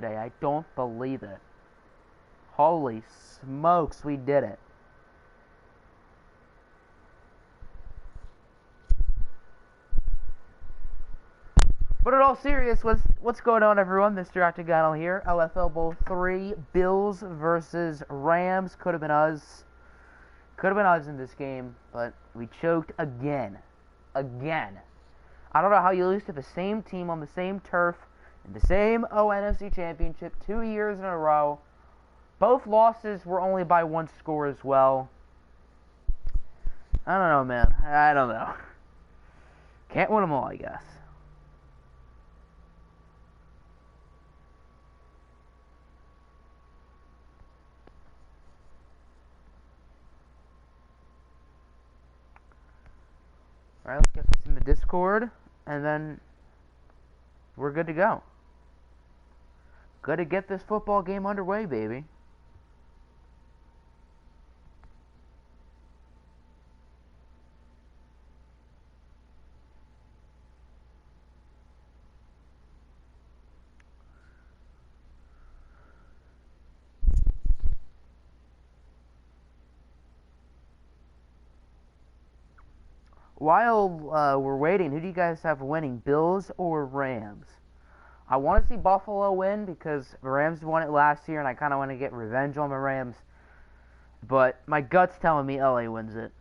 today. I don't believe it. Holy smokes, we did it. But in all seriousness, what's going on, everyone? Mr. Octagonal here. OFL Bowl 3, Bills versus Rams. Could have been us. Could have been us in this game, but we choked again. Again. I don't know how you lose to the same team on the same turf in the same ONFC Championship 2 years in a row. Both losses were only by one score as well. I don't know, man. I don't know. Can't win them all, I guess. Alright, let's get this in the Discord, and then we're good to go. Good to get this football game underway, baby. While we're waiting, who do you guys have winning, Bills or Rams? I want to see Buffalo win because the Rams won it last year, and I kind of want to get revenge on the Rams. But my gut's telling me LA wins it.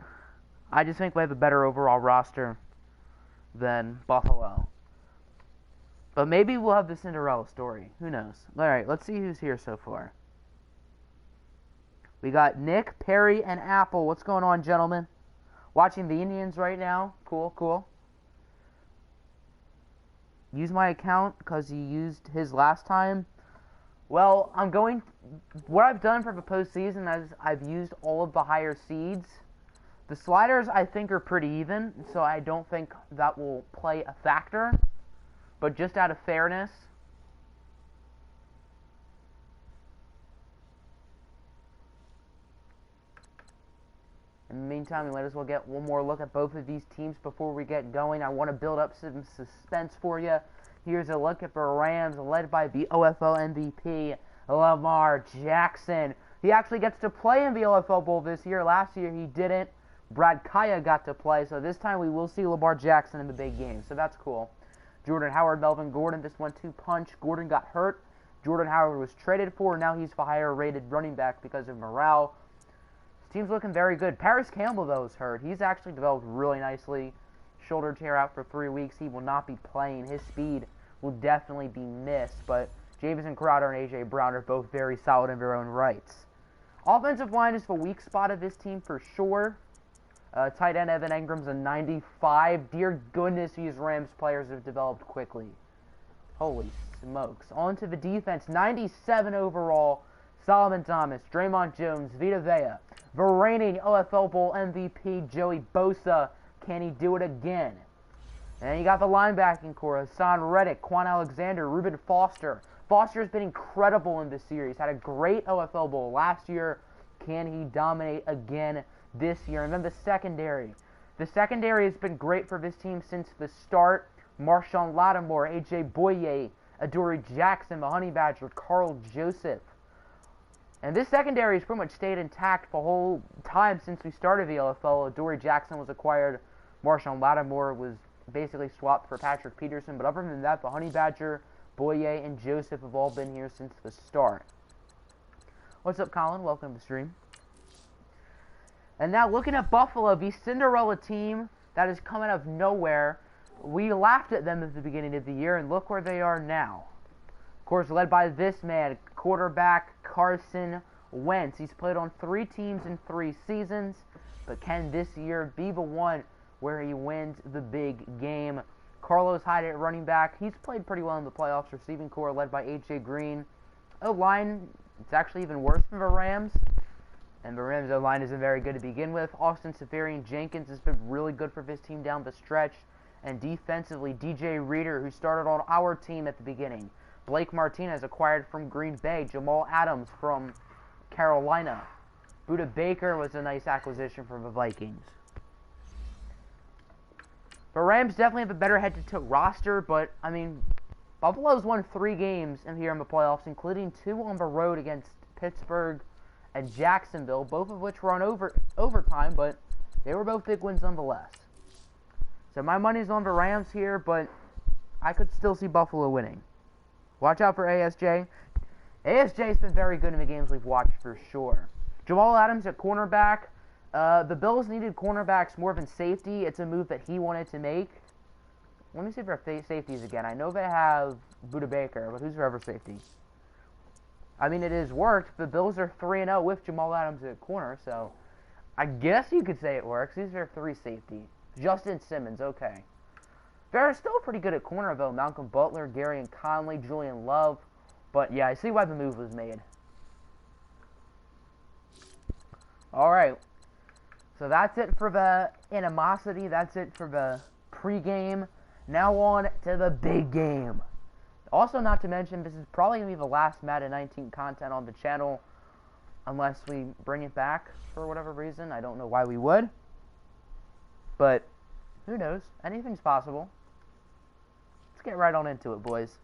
I just think we have a better overall roster than Buffalo. But maybe we'll have the Cinderella story. Who knows? Alright, let's see who's here so far. We got Nick, Perry, and Apple. What's going on, gentlemen? Watching the Indians right now. Cool, cool. Use my account because you used his last time. Well, what I've done for the postseason is I've used all of the higher seeds. The sliders, I think, are pretty even, so I don't think that will play a factor. But just out of fairness, in the meantime, we might as well get one more look at both of these teams before we get going. I want to build up some suspense for you. Here's a look at the Rams, led by the OFL MVP, Lamar Jackson. He actually gets to play in the OFL Bowl this year. Last year he didn't. Brad Kaya got to play, so this time we will see Lamar Jackson in the big game, so that's cool. Jordan Howard, Melvin Gordon, this 1-2 punch. Gordon got hurt. Jordan Howard was traded for. Now he's the higher-rated running back because of morale. Team's looking very good. Paris Campbell, though, is hurt. He's actually developed really nicely. Shoulder tear out for 3 weeks. He will not be playing. His speed will definitely be missed. But Jamison Crowder and A.J. Brown are both very solid in their own rights. Offensive line is the weak spot of this team for sure. Tight end Evan Engram's a 95. Dear goodness, these Rams players have developed quickly. Holy smokes. On to the defense. 97 overall. Solomon Thomas, Draymond Jones, Vita Vea. The reigning OFL Bowl MVP, Joey Bosa. Can he do it again? And you got the linebacking core, Hassan Reddick, Quan Alexander, Reuben Foster. Foster's been incredible in this series. Had a great OFL Bowl last year. Can he dominate again this year? And then the secondary. The secondary has been great for this team since the start. Marshawn Lattimore, A.J. Boye, Adoree Jackson, the Honey Badger, Carl Joseph. And this secondary has pretty much stayed intact the whole time since we started the LFL. Adoree Jackson was acquired. Marshawn Lattimore was basically swapped for Patrick Peterson. But other than that, the Honey Badger, Boye, and Joseph have all been here since the start. What's up, Colin? Welcome to the stream. And now looking at Buffalo, the Cinderella team that is coming out of nowhere. We laughed at them at the beginning of the year, and look where they are now. Of course, led by this man, quarterback Carson Wentz. He's played on 3 teams in 3 seasons, but can this year be the one where he wins the big game? Carlos Hyde at running back. He's played pretty well in the playoffs. Receiving core led by A.J. Green. O-line, it's actually even worse than the Rams. And the Rams O-line isn't very good to begin with. Austin Seferian-Jenkins has been really good for this team down the stretch. And defensively, DJ Reader, who started on our team at the beginning. Blake Martinez acquired from Green Bay. Jamal Adams from Carolina. Budda Baker was a nice acquisition for the Vikings. The Rams definitely have a better head-to-toe roster, but, I mean, Buffalo's won 3 games here in the playoffs, including 2 on the road against Pittsburgh and Jacksonville, both of which were on overtime, but they were both big wins nonetheless. So my money's on the Rams here, but I could still see Buffalo winning. Watch out for ASJ. ASJ's been very good in the games we've watched for sure. Jamal Adams at cornerback. The Bills needed cornerbacks more than safety. It's a move that he wanted to make. Let me see if their safeties again. I know they have Budda Baker, but who's their other safety? I mean, it has worked. The Bills are 3-0 with Jamal Adams at corner, so I guess you could say it works. These are 3 safety. Justin Simmons, okay. They're still pretty good at corner, though. Malcolm Butler, Kerryon Conley, Julian Love. But, yeah, I see why the move was made. Alright. So that's it for the animosity. That's it for the pregame. Now on to the big game. Also, not to mention, this is probably going to be the last Madden 19 content on the channel. Unless we bring it back for whatever reason. I don't know why we would. But, who knows? Anything's possible. Let's get right on into it, boys.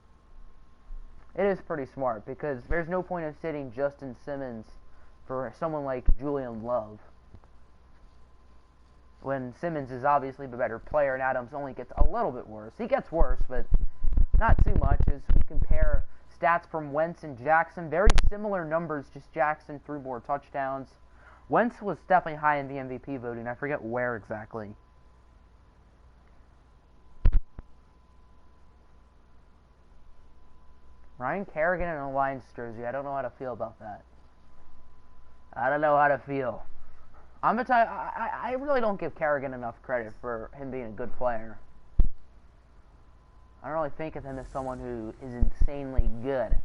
It is pretty smart, because there's no point of sitting Justin Simmons for someone like Julian Love, when Simmons is obviously the better player, and Adams only gets a little bit worse. He gets worse, but not too much, as we compare stats from Wentz and Jackson. Very similar numbers, just Jackson threw more touchdowns. Wentz was definitely high in the MVP voting. I forget where exactly. Ryan Kerrigan in a Lions jersey. I don't know how to feel about that. I don't know how to feel. I'm gonna tell you, I really don't give Kerrigan enough credit for him being a good player. I don't really think of him as someone who is insanely good.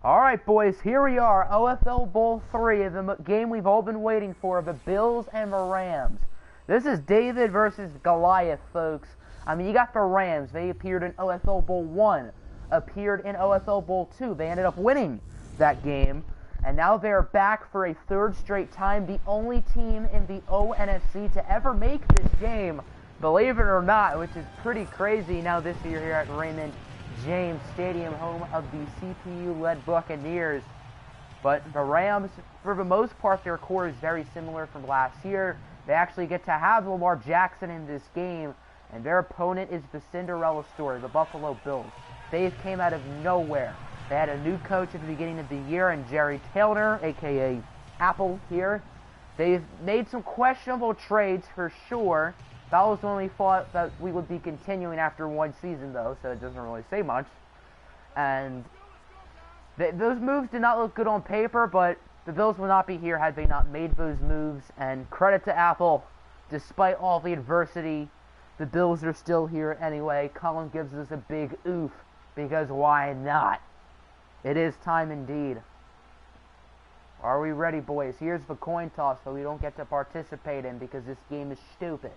Alright, boys, here we are. OFL Bowl 3, the game we've all been waiting for, the Bills and the Rams. This is David versus Goliath, folks. I mean, you got the Rams. They appeared in OFL Bowl 1. Appeared in OFL Bowl 2. They ended up winning that game, and now they're back for a 3rd straight time, the only team in the ONFC to ever make this game, believe it or not, which is pretty crazy now this year here at Raymond James Stadium, home of the CPU-led Buccaneers. But the Rams, for the most part, their core is very similar from last year. They actually get to have Lamar Jackson in this game, and their opponent is the Cinderella story, the Buffalo Bills. They came out of nowhere. They had a new coach at the beginning of the year, and Jerry Taylor, a.k.a. Apple here. They've made some questionable trades for sure. That was when we thought that we would be continuing after 1 season, though, so it doesn't really say much. And those moves did not look good on paper, but the Bills would not be here had they not made those moves. And credit to Apple, despite all the adversity, the Bills are still here anyway. Colin gives us a big oof, because why not? It is time indeed. Are we ready, boys? Here's the coin toss that we don't get to participate in because this game is stupid.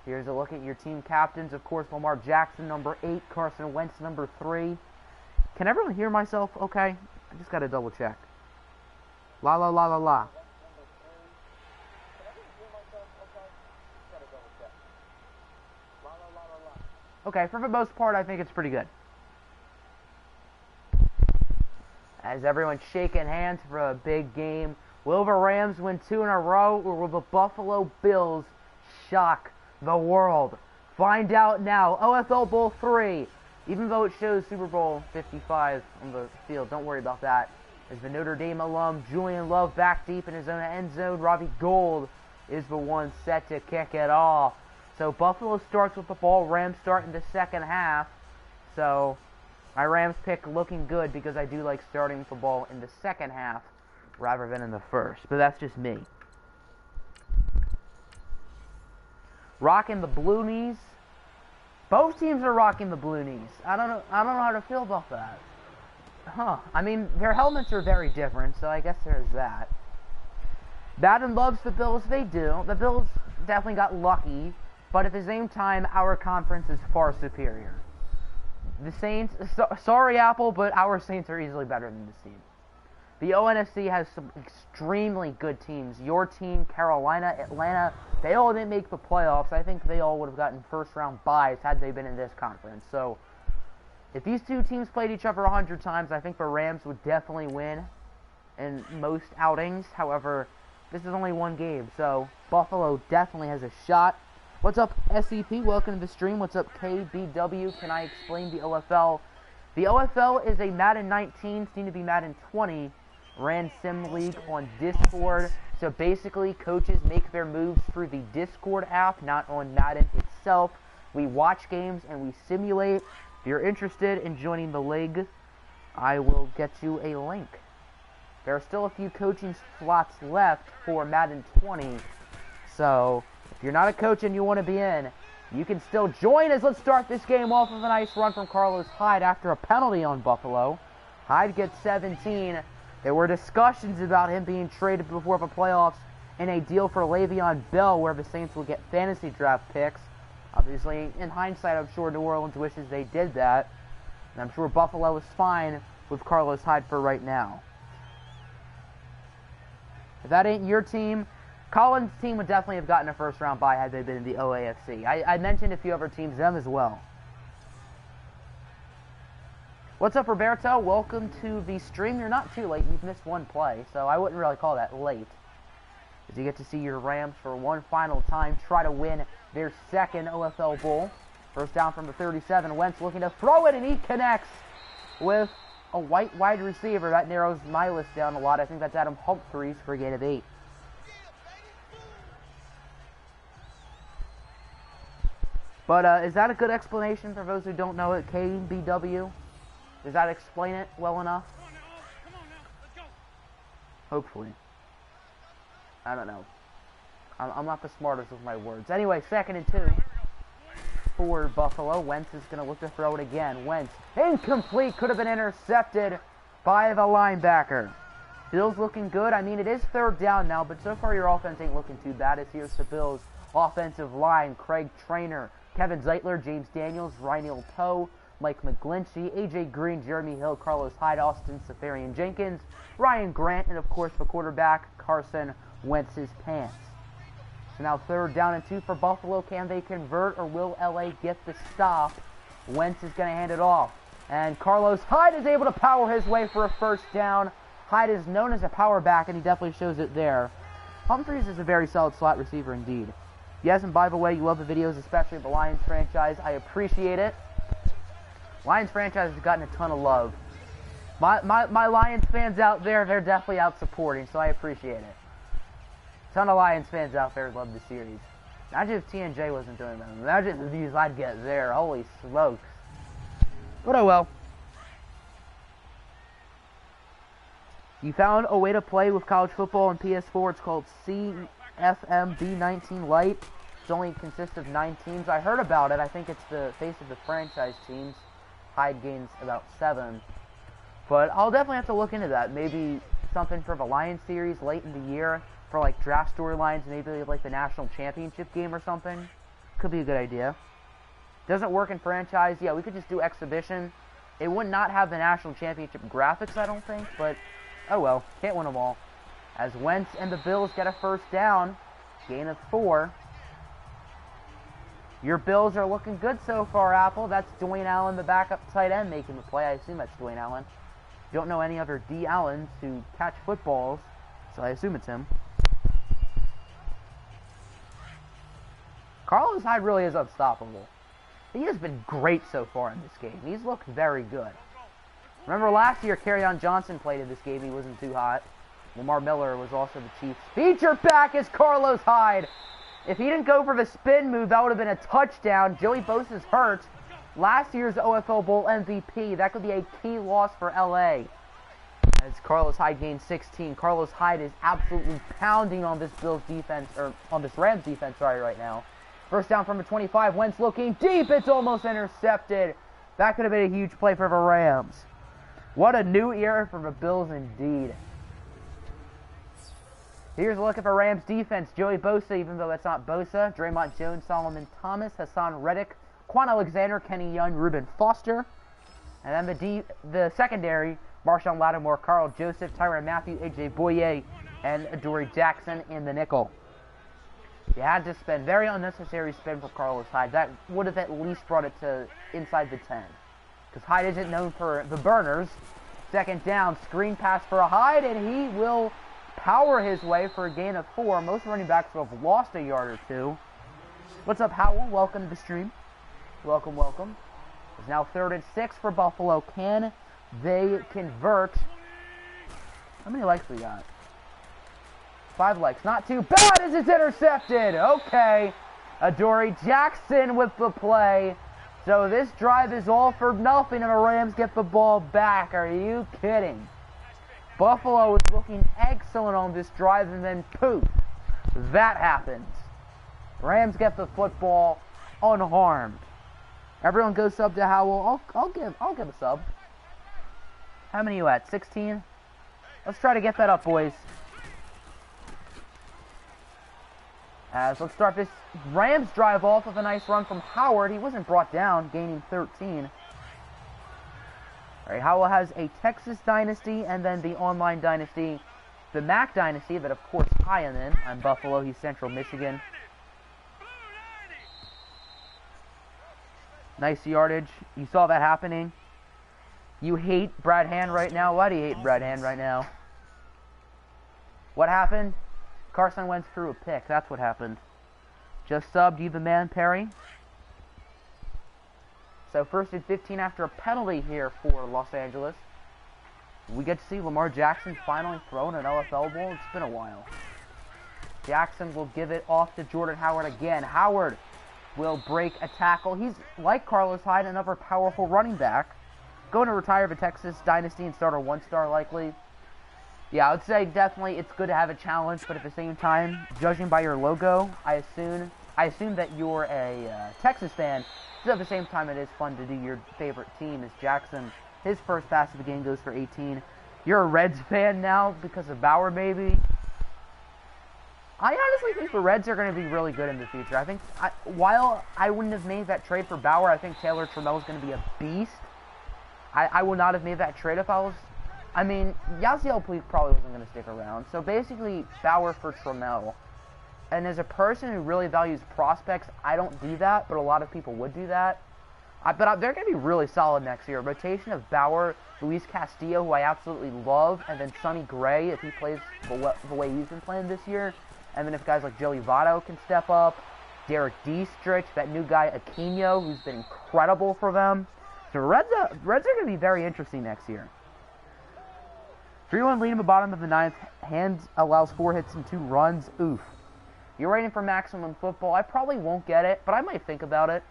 Here's a look at your team captains. Of course, Lamar Jackson, number 8. Carson Wentz, number 3. Can everyone hear myself okay? I just got to double check. La la la la la. Okay, for the most part, I think it's pretty good. As everyone's shaking hands for a big game, will the Rams win 2 in a row, or will the Buffalo Bills shock the world? Find out now. OFL Bowl 3. Even though it shows Super Bowl 55 on the field, don't worry about that. As the Notre Dame alum, Julian Love back deep in his own end zone. Robbie Gould is the one set to kick it off. So Buffalo starts with the ball. Rams start in the second half. So my Rams pick looking good because I do like starting with the ball in the second half rather than in the first. But that's just me. Rocking the blue knees. Both teams are rocking the blue knees. I don't know how to feel about that. Huh. I mean, their helmets are very different, so I guess there's that. Madden loves the Bills. They do. The Bills definitely got lucky. But at the same time, our conference is far superior. The Saints, sorry Apple, but our Saints are easily better than this team. The ONFC has some extremely good teams. Your team, Carolina, Atlanta, they all didn't make the playoffs. I think they all would have gotten first-round byes had they been in this conference. So, if these two teams played each other 100 times, I think the Rams would definitely win in most outings. However, this is only one game, so Buffalo definitely has a shot. What's up, SCP? Welcome to the stream. What's up, KBW? Can I explain the OFL? The OFL is a Madden 19, soon to be Madden 20, ran sim league on Discord. So basically, coaches make their moves through the Discord app, not on Madden itself. We watch games and we simulate. If you're interested in joining the league, I will get you a link. There are still a few coaching slots left for Madden 20. So, if you're not a coach and you want to be in, you can still join us. Let's start this game off with a nice run from Carlos Hyde after a penalty on Buffalo. Hyde gets 17. There were discussions about him being traded before the playoffs in a deal for Le'Veon Bell where the Saints will get fantasy draft picks. Obviously, in hindsight, I'm sure New Orleans wishes they did that. And I'm sure Buffalo is fine with Carlos Hyde for right now. If that ain't your team, Colin's team would definitely have gotten a first-round bye had they been in the OAFC. I mentioned a few other teams, them as well. What's up, Roberto? Welcome to the stream. You're not too late. You've missed one play, so I wouldn't really call that late. As you get to see your Rams for one final time try to win their second OFL Bowl. First down from the 37. Wentz looking to throw it, and he connects with a white wide receiver. That narrows my list down a lot. I think that's Adam Humphries for a gain of 8. But is that a good explanation for those who don't know it? KBW? Does that explain it well enough? Hopefully. I don't know. I'm not the smartest with my words. Anyway, 2nd and 2 for Buffalo. Wentz is going to look to throw it again. Wentz, incomplete, could have been intercepted by the linebacker. Bills looking good. I mean, it is 3rd down now, but so far your offense ain't looking too bad. As here's the Bills' offensive line. Craig Traynor, Kevin Zeitler, James Daniels, Ryan Toe, Mike McGlinchey, AJ Green, Jeremy Hill, Carlos Hyde, Austin Safarian Jenkins, Ryan Grant, and of course the quarterback, Carson Wentz's pants. So now 3rd down and 2 for Buffalo. Can they convert or will LA get the stop? Wentz is going to hand it off. And Carlos Hyde is able to power his way for a first down. Hyde is known as a power back, and he definitely shows it there. Humphries is a very solid slot receiver indeed. Yes, and by the way, you love the videos, especially the Lions franchise. I appreciate it. Lions franchise has gotten a ton of love. My Lions fans out there, they're definitely out supporting, so I appreciate it. Ton of Lions fans out there love the series. Imagine if TNJ wasn't doing that. Imagine the views I'd get there. Holy smokes. But oh well. You found a way to play with college football on PS4. It's called CFM B19 Lite. It only consists of 9 teams. I heard about it. I think it's the face of the franchise teams. Hyde gains about 7. But I'll definitely have to look into that. Maybe something for the Lions series late in the year for like draft storylines, maybe like the national championship game or something. Could be a good idea. Doesn't work in franchise. Yeah, we could just do exhibition. It would not have the national championship graphics, I don't think, but oh well, can't win them all. As Wentz and the Bills get a first down, gain of 4. Your Bills are looking good so far, Apple. That's Dwayne Allen, the backup tight end, making the play. I assume that's Dwayne Allen. Don't know any other D. Allens who catch footballs, so I assume it's him. Carlos Hyde really is unstoppable. He has been great so far in this game. He's looked very good. Remember last year, Kerryon Johnson played in this game. He wasn't too hot. Lamar Miller was also the Chiefs' feature back as Carlos Hyde. If he didn't go for the spin move, that would have been a touchdown. Joey Bosa's hurt. Last year's OFL Bowl MVP. That could be a key loss for LA. As Carlos Hyde gains 16. Carlos Hyde is absolutely pounding on this Bills defense, or on this Rams defense, sorry, right now. First down from the 25. Wentz looking deep. It's almost intercepted. That could have been a huge play for the Rams. What a new era for the Bills indeed. Here's a look at the Rams defense. Joey Bosa, even though that's not Bosa. Draymond Jones, Solomon Thomas, Hassan Reddick, Quan Alexander, Kenny Young, Reuben Foster. And then the secondary, Marshawn Lattimore, Carl Joseph, Tyrann Mathieu, AJ Boye, and Adoree Jackson in the nickel. You had to spend very unnecessary spin for Carlos Hyde. That would have at least brought it to inside the 10. Because Hyde isn't known for the burners. Second down, screen pass for a Hyde, and he will power his way for a gain of 4. Most running backs will have lost a yard or 2. What's up, Howell? Welcome to the stream. Welcome, welcome. It's now 3rd and 6 for Buffalo. Can they convert? How many likes we got? 5 likes. Not too bad as it's intercepted. Okay. Adoree Jackson with the play. So this drive is all for nothing and the Rams get the ball back. Are you kidding? Buffalo is looking excellent on this drive, and then poof, that happens. Rams get the football unharmed. Everyone go sub to Howell. I'll give a sub. How many you at? 16? Let's try to get that up, boys. Let's start this Rams drive off with a nice run from Howard. He wasn't brought down, gaining 13. All right, Howell has a Texas dynasty and then the online dynasty, the Mac dynasty that, of course, I am in. I'm Buffalo. He's Central Michigan. Nice yardage. You saw that happening. You hate Brad Hand right now. Why do you hate Brad Hand right now? What happened? Carson Wentz threw a pick. That's what happened. Just subbed you the man, Perry. So 1st and 15 after a penalty here for Los Angeles. We get to see Lamar Jackson finally throwing an OFL ball. It's been a while. Jackson will give it off to Jordan Howard again. Howard will break a tackle. He's, like Carlos Hyde, another powerful running back. Going to retire the Texas dynasty and start a 1-star likely. Yeah, I would say definitely it's good to have a challenge, but at the same time, judging by your logo, I assume that you're a Texas fan. So at the same time, it is fun to do your favorite team. As Jackson, his first pass of the game goes for 18. You're a Reds fan now because of Bauer, maybe. I honestly think the Reds are going to be really good in the future. I think, while I wouldn't have made that trade for Bauer, I think Taylor Trammell is going to be a beast. I would not have made that trade if I was... I mean, Yasiel Puig probably wasn't going to stick around. So basically, Bauer for Trammell. And as a person who really values prospects, I don't do that, but a lot of people would do that. But they're going to be really solid next year. Rotation of Bauer, Luis Castillo, who I absolutely love, and then Sonny Gray, if he plays the way he's been playing this year. And then if guys like Joey Votto can step up, Derek Dietrich, that new guy Aquino, who's been incredible for them. So Reds are going to be very interesting next year. 3-1 lead in the bottom of the 9th. Hand allows 4 hits and 2 runs. Oof. You're waiting for maximum football. I probably won't get it, but I might think about it.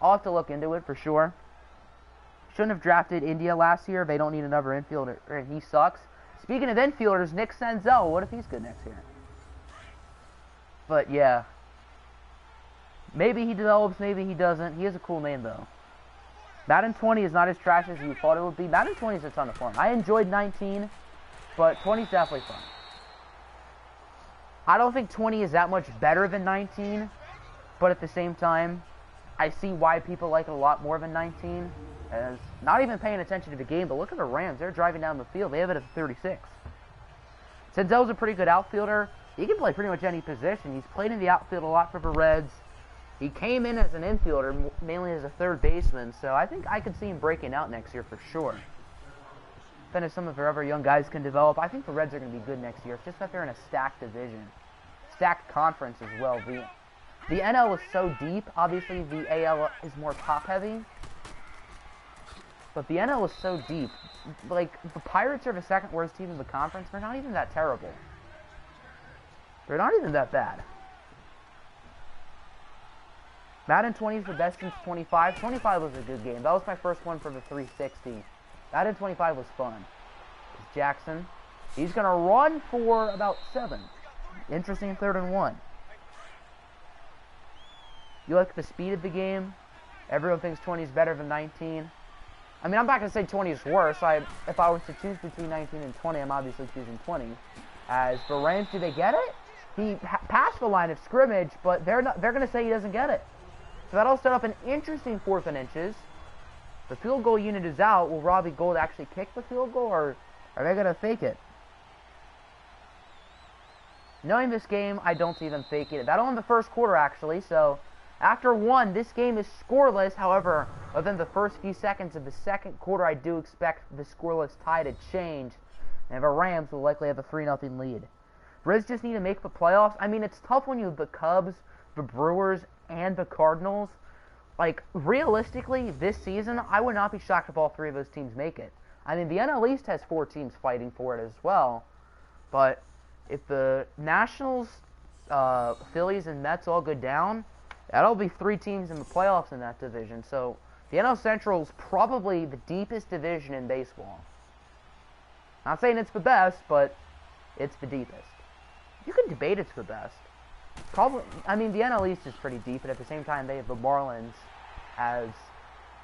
I'll have to look into it for sure. Shouldn't have drafted India last year. They don't need another infielder, and he sucks. Speaking of infielders, Nick Senzel. What if he's good next year? But yeah. Maybe he develops, maybe he doesn't. He has a cool name, though. Madden 20 is not as trash as you thought it would be. Madden 20 is a ton of fun. I enjoyed 19, but 20 is definitely fun. I don't think 20 is that much better than 19, but at the same time, I see why people like it a lot more than 19. As not even paying attention to the game, but look at the Rams. They're driving down the field. They have it at 36. Senzel's a pretty good outfielder. He can play pretty much any position. He's played in the outfield a lot for the Reds. He came in as an infielder, mainly as a third baseman, so I think I could see him breaking out next year for sure. Then if some of our other young guys can develop, I think the Reds are going to be good next year. It's just that they're in a stacked division. Stacked conference as well. The NL is so deep. Obviously, the AL is more top-heavy. But the NL is so deep. Like, the Pirates are the second worst team in the conference. They're not even that terrible. They're not even that bad. Madden 20 is the best since 25. 25 was a good game. That was my first one for the 360. Madden 25 was fun. Jackson. He's going to run for about 7. Interesting 3rd and 1. You like the speed of the game? Everyone thinks 20 is better than 19. I mean, I'm not going to say 20 is worse. If I was to choose between 19 and 20, I'm obviously choosing 20. As the Rams, do they get it? He passed the line of scrimmage, but they're going to say he doesn't get it. So that'll set up an interesting 4th and inches. The field goal unit is out. Will Robbie Gould actually kick the field goal, or are they going to fake it? Knowing this game, I don't see them faking it. That'll end the first quarter, actually. So, after 1, this game is scoreless. However, within the first few seconds of the second quarter, I do expect the scoreless tie to change. And the Rams will likely have a 3-0 lead. Riz just need to make the playoffs. I mean, it's tough when you have the Cubs, the Brewers, and the Cardinals. Like, realistically, this season, I would not be shocked if all 3 of those teams make it. I mean, the NL East has 4 teams fighting for it as well. But if the Nationals, Phillies, and Mets all go down, that'll be 3 teams in the playoffs in that division. So, the NL Central is probably the deepest division in baseball. Not saying it's the best, but it's the deepest. You can debate it's the best. Probably, I mean, the NL East is pretty deep, and at the same time, they have the Marlins as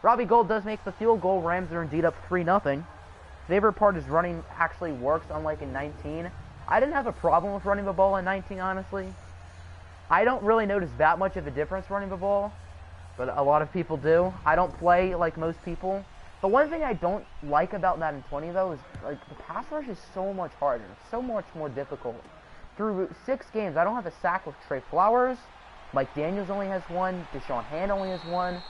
Robbie Gould does make the field goal. Rams are indeed up 3-0. Favorite part is running actually works, unlike in 19. I didn't have a problem with running the ball in 19, honestly. I don't really notice that much of a difference running the ball, but a lot of people do. I don't play like most people. The one thing I don't like about Madden 20, though, is like the pass rush is so much harder, so much more difficult. Through 6 games, I don't have a sack with Trey Flowers. Mike Daniels only has 1. Deshaun Hand only has 1.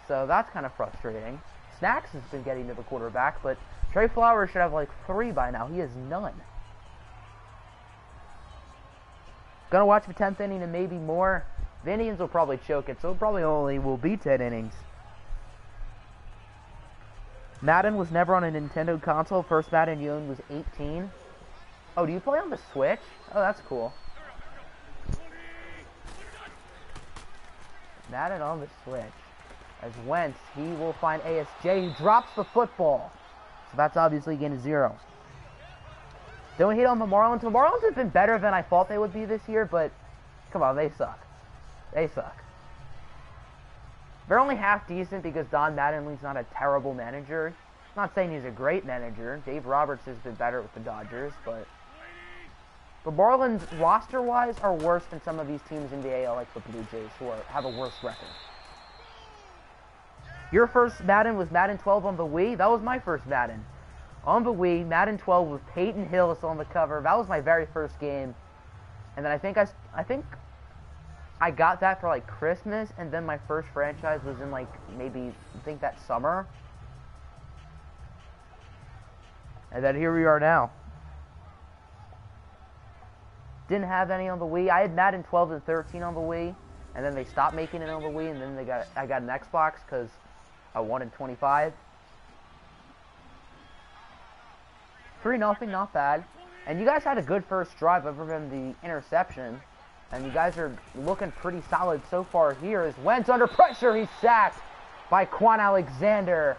So that's kind of frustrating. Snacks has been getting to the quarterback, but Trey Flowers should have like 3 by now. He has none. Gonna watch the 10th inning and maybe more. The Indians will probably choke it, so it probably only will be 10 innings. Madden was never on a Nintendo console. First Madden you owned was 18. Oh, do you play on the Switch? Oh, that's cool. Madden on the Switch. As Wentz, he will find ASJ, who drops the football. So that's obviously gain of 0. Don't hate on the Marlins. The Marlins have been better than I thought they would be this year, but come on, they suck. They suck. They're only half decent because Don Mattingly's not a terrible manager. I'm not saying he's a great manager. Dave Roberts has been better with the Dodgers, but the Marlins, roster-wise, are worse than some of these teams in the AL, like the Blue Jays, who have a worse record. Your first Madden was Madden 12 on the Wii. That was my first Madden. On the Wii, Madden 12 with Peyton Hillis on the cover. That was my very first game. And then I think I got that for like Christmas, and then my first franchise was in like maybe I think that summer. And then here we are now. Didn't have any on the Wii. I had Madden 12 and 13 on the Wii, and then they stopped making it on the Wii, and then I got an Xbox because I wanted 25. 3-0, not bad. And you guys had a good first drive other than the interception. And you guys are looking pretty solid so far here. As Wentz under pressure, he's sacked by Quan Alexander,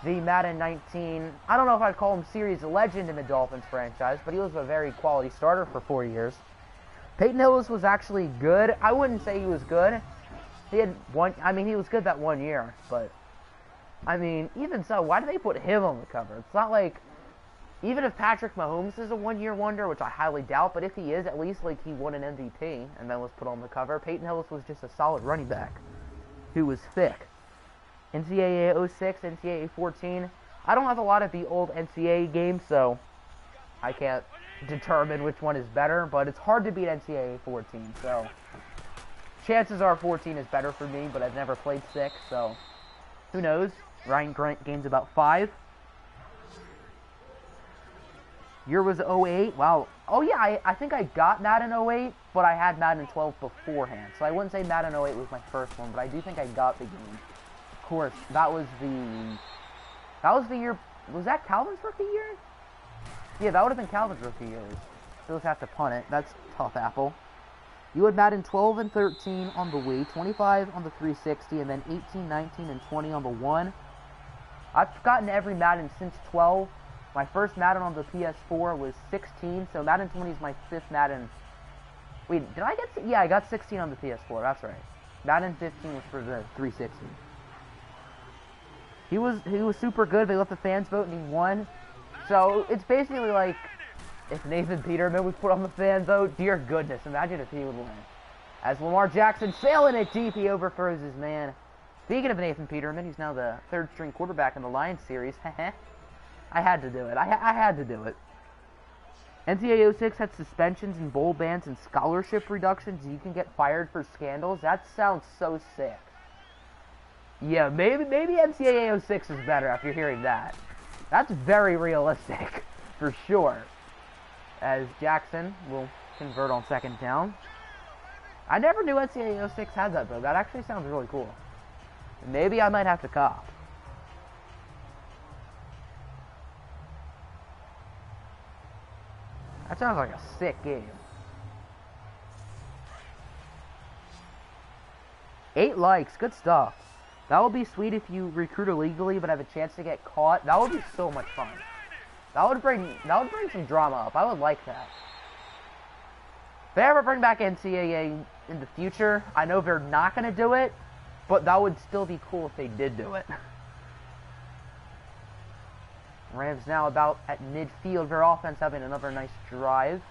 the Madden 19. I don't know if I'd call him series legend in the Dolphins franchise, but he was a very quality starter for 4 years. Peyton Hillis was actually good. I wouldn't say he was good. He had one. I mean, he was good that 1 year, but I mean, even so, why do they put him on the cover? It's not like. Even if Patrick Mahomes is a one-year wonder, which I highly doubt, but if he is, at least like he won an MVP and then was put on the cover. Peyton Hillis was just a solid running back who was thick. NCAA 06, NCAA 14. I don't have a lot of the old NCAA games, so I can't determine which one is better, but it's hard to beat NCAA 14, so chances are 14 is better for me, but I've never played 6, so who knows? Ryan Grant gains about 5. Year was 08. Wow. Oh, yeah, I think I got Madden 08, but I had Madden 12 beforehand. So I wouldn't say Madden 08 was my first one, but I do think I got the game. Of course, that was the year. Was that Calvin's rookie year? Yeah, that would have been Calvin's rookie year. Still just have to punt it. That's tough, Apple. You had Madden 12 and 13 on the Wii, 25 on the 360, and then 18, 19, and 20 on the 1. I've gotten every Madden since 12. My first Madden on the PS4 was 16, so Madden 20 is my 5th Madden. Wait, did I get... Yeah, I got 16 on the PS4, that's right. Madden 15 was for the 360. He was super good. They let the fans vote, and he won. So, it's basically like if Nathan Peterman was put on the fan vote. Dear goodness, imagine if he would win. As Lamar Jackson sailing it deep, he overthrows his man. Speaking of Nathan Peterman, he's now the third-string quarterback in the Lions series. I had to do it. I had to do it. NCAA 06 had suspensions and bowl bans and scholarship reductions. You can get fired for scandals. That sounds so sick. Yeah, maybe NCAA 06 is better after hearing that. That's very realistic, for sure. As Jackson will convert on second down. I never knew NCAA 06 had that, though. That actually sounds really cool. Maybe I might have to cop. That sounds like a sick game. 8 likes, good stuff. That would be sweet if you recruit illegally but have a chance to get caught. That would be so much fun. That would bring some drama up. I would like that. If they ever bring back NCAA in the future, I know they're not going to do it, but that would still be cool if they did do it. Rams now about at midfield. Their offense having another nice drive.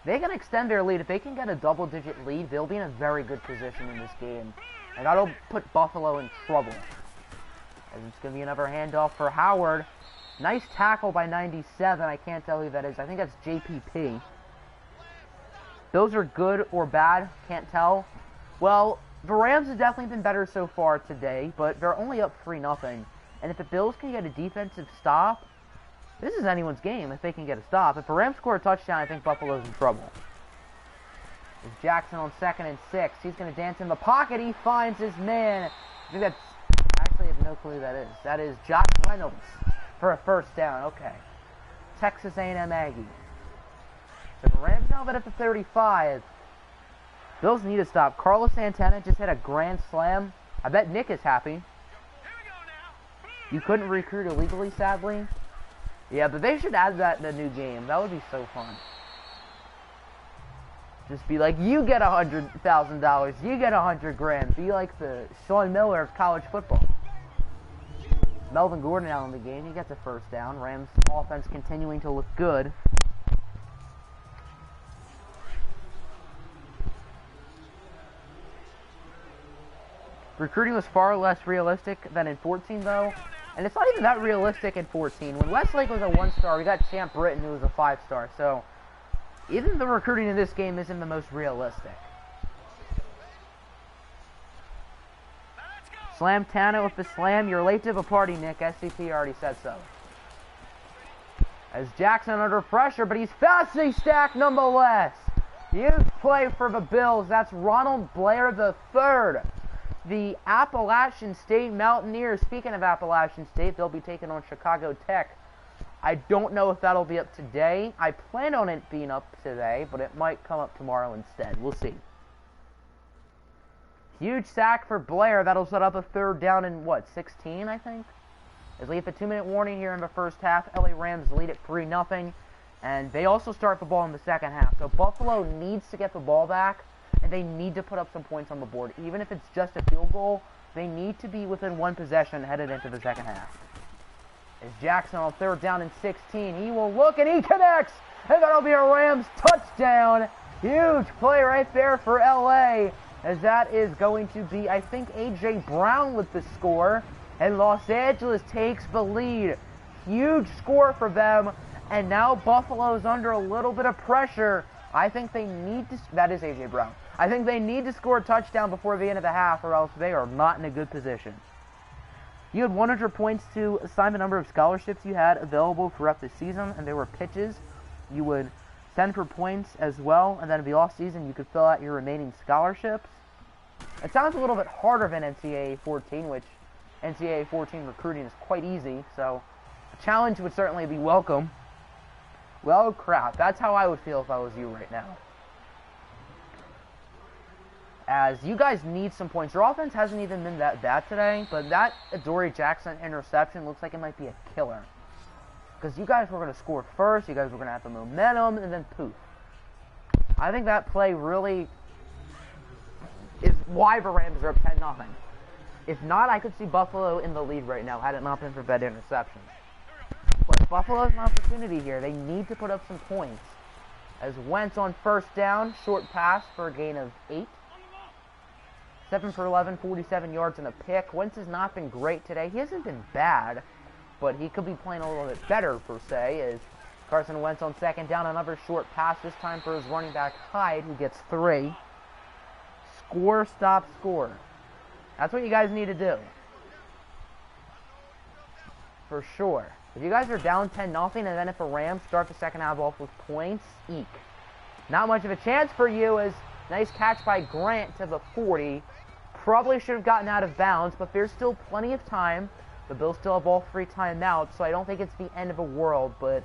They can extend their lead. If they can get a double-digit lead, they'll be in a very good position in this game. And that'll put Buffalo in trouble. As it's going to be another handoff for Howard. Nice tackle by 97. I can't tell who that is. I think that's JPP. Those are good or bad. Can't tell. Well, the Rams have definitely been better so far today, but they're only up 3-0. And if the Bills can get a defensive stop, this is anyone's game if they can get a stop. If the Rams score a touchdown, I think Buffalo's in trouble. There's Jackson on 2nd and 6. He's going to dance in the pocket. He finds his man. I think that's... Actually, I have no clue who that is. That is Josh Reynolds for a first down. Okay. Texas A&M Aggie. So the Rams now at the 35. Bills need to stop. Carlos Santana just hit a grand slam. I bet Nick is happy. You couldn't recruit illegally, sadly. Yeah, but they should add that in a new game. That would be so fun. Just be like, you get $100,000. You get $100 grand. Be like the Sean Miller of college football. Melvin Gordon out in the game. He gets a first down. Rams offense continuing to look good. Recruiting was far less realistic than in 14, though. And it's not even that realistic in 14. When Westlake was a 1-star, we got Champ Britton, who was a 5-star. So, even the recruiting in this game isn't the most realistic. Slam Tana with the slam. You're late to the party, Nick. SCP already said so. As Jackson under pressure, but he's fastly stacked nonetheless. Huge play for the Bills. That's Ronald Blair III. The Appalachian State Mountaineers. Speaking of Appalachian State, they'll be taking on Chicago Tech. I don't know if that'll be up today. I plan on it being up today, but it might come up tomorrow instead. We'll see. Huge sack for Blair. That'll set up a third down in, 16, I think? As we have a 2-minute warning here in the first half. LA Rams lead at 3-0. And they also start the ball in the second half. So Buffalo needs to get the ball back. And they need to put up some points on the board. Even if it's just a field goal, they need to be within one possession headed into the second half. As Jackson on third down and 16. He will look and he connects. And that'll be a Rams touchdown. Huge play right there for LA. As that is going to be, I think, A.J. Brown with the score. And Los Angeles takes the lead. Huge score for them. And now Buffalo's under a little bit of pressure. I think they need to... That is A.J. Brown. I think they need to score a touchdown before the end of the half, or else they are not in a good position. You had 100 points to assign the number of scholarships you had available throughout the season, and there were pitches. You would send for points as well, and then in the off-season you could fill out your remaining scholarships. It sounds a little bit harder than NCAA 14, which NCAA 14 recruiting is quite easy, so a challenge would certainly be welcome. Well, crap. That's how I would feel if I was you right now. As you guys need some points. Your offense hasn't even been that bad today, but that Adoree Jackson interception looks like it might be a killer. Because you guys were going to score first, you guys were going to have the momentum, and then poof. I think that play really is why the Rams are up 10-0. If not, I could see Buffalo in the lead right now, had it not been for that interception. But Buffalo has an opportunity here. They need to put up some points. As Wentz on first down, short pass for a gain of 8. 7 for 11, 47 yards and a pick. Wentz has not been great today. He hasn't been bad, but he could be playing a little bit better, per se, as Carson Wentz on second down. Another short pass, this time for his running back, Hyde, who gets 3. Score, stop, score. That's what you guys need to do. For sure. If you guys are down 10-0, and then if the Rams start the second half off with points, eek. Not much of a chance for you, as nice catch by Grant to the 40. Probably should have gotten out of bounds, but there's still plenty of time. The Bills still have all 3 timeouts, so I don't think it's the end of the world, but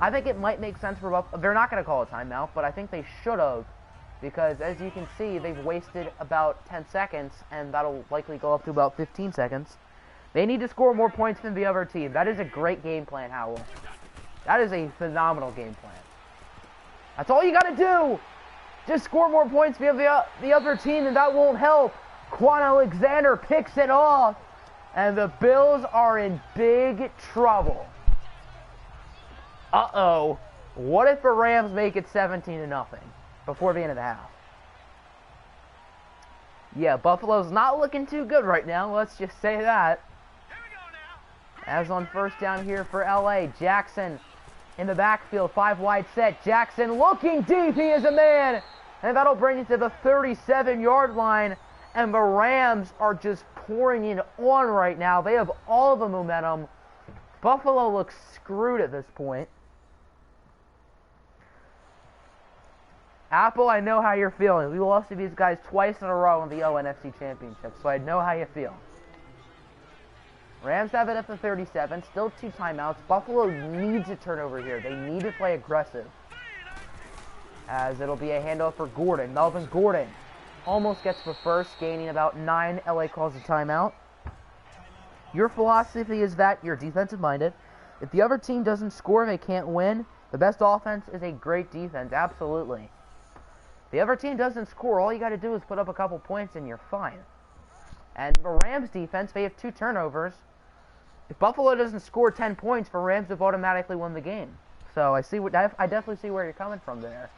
I think it might make sense for Buffalo. They're not going to call a timeout, but I think they should have, because as you can see, they've wasted about 10 seconds, and that'll likely go up to about 15 seconds. They need to score more points than the other team. That is a great game plan, Howell. That is a phenomenal game plan. That's all you got to do. Just score more points than the other team, and that won't help. Quan Alexander picks it off, and the Bills are in big trouble. Uh-oh. What if the Rams make it 17-0 before the end of the half? Yeah, Buffalo's not looking too good right now. Let's just say that. As on first down here for LA, Jackson in the backfield, 5 wide set. Jackson looking deep, he is a man. And that'll bring it to the 37-yard line. And the Rams are just pouring it on right now. They have all the momentum. Buffalo looks screwed at this point. Apple, I know how you're feeling. We lost to these guys twice in a row in the NFC Championship, so I know how you feel. Rams have it at the 37, still 2 timeouts. Buffalo needs a turnover here. They need to play aggressive, as it'll be a handoff for Gordon. Melvin Gordon almost gets the first, gaining about 9. LA calls a timeout. Your philosophy is that you're defensive-minded. If the other team doesn't score, they can't win. The best offense is a great defense, absolutely. If the other team doesn't score, all you got to do is put up a couple points and you're fine. And the Rams defense, they have 2 turnovers. If Buffalo doesn't score 10 points, the Rams have automatically won the game. So I definitely see where you're coming from there.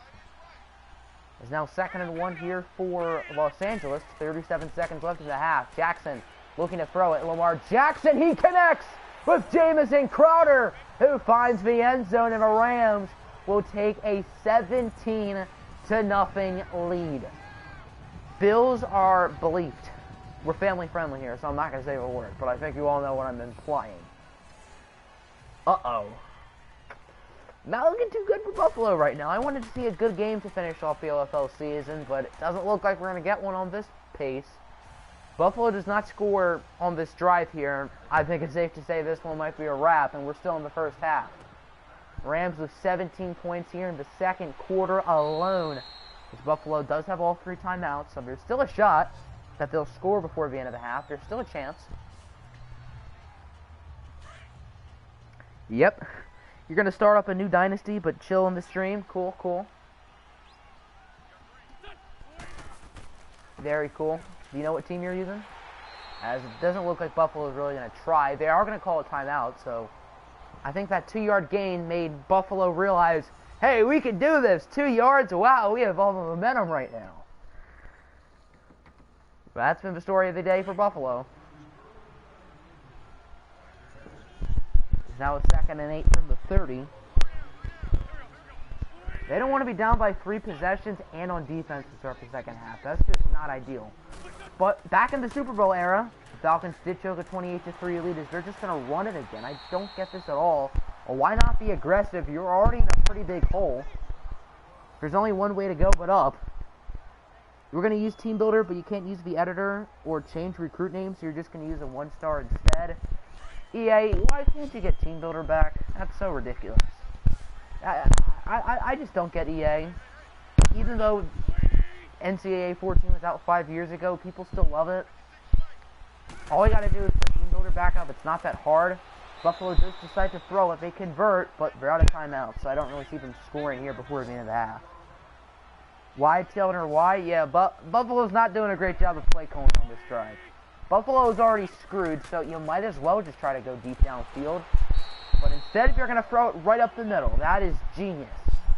It's now 2nd and 1 here for Los Angeles. 37 seconds left in the half. Jackson looking to throw it. Lamar Jackson, he connects with Jamison Crowder, who finds the end zone, and the Rams will take a 17-0 lead. Bills are bleeped. We're family friendly here, so I'm not going to say a word, but I think you all know what I'm implying. Uh-oh. Not looking too good for Buffalo right now. I wanted to see a good game to finish off the OFL season, but it doesn't look like we're going to get one on this pace. Buffalo does not score on this drive here. I think it's safe to say this one might be a wrap, and we're still in the first half. Rams with 17 points here in the second quarter alone. Because Buffalo does have all 3 timeouts, so there's still a shot that they'll score before the end of the half. There's still a chance. Yep. You're going to start up a new dynasty, but chill in the stream. Cool, cool. Very cool. Do you know what team you're using? As it doesn't look like Buffalo is really going to try. They are going to call a timeout, so I think that 2-yard gain made Buffalo realize, hey, we can do this. 2 yards, wow, we have all the momentum right now. That's been the story of the day for Buffalo. It's now a 2nd and 8 from the 30. They don't want to be down by 3 possessions and on defense to start the second half. That's just not ideal. But back in the Super Bowl era, the Falcons did choke a 28-3 lead. They're just going to run it again. I don't get this at all. Well, why not be aggressive? You're already in a pretty big hole. There's only one way to go but up. We're going to use Team Builder, but you can't use the editor or change recruit names, so you're just going to use a 1-star instead. EA, why can't you get Team Builder back? That's so ridiculous. I just don't get EA. Even though NCAA 14 was out 5 years ago, people still love it. All you got to do is put Team Builder back up. It's not that hard. Buffalo does decide to throw it. They convert, but they're out of timeout, so I don't really see them scoring here before the end of the half. Why, Taylor? Why? Yeah, but Buffalo's not doing a great job of play calling on this drive. Buffalo is already screwed, so you might as well just try to go deep downfield. But instead, you're going to throw it right up the middle. That is genius.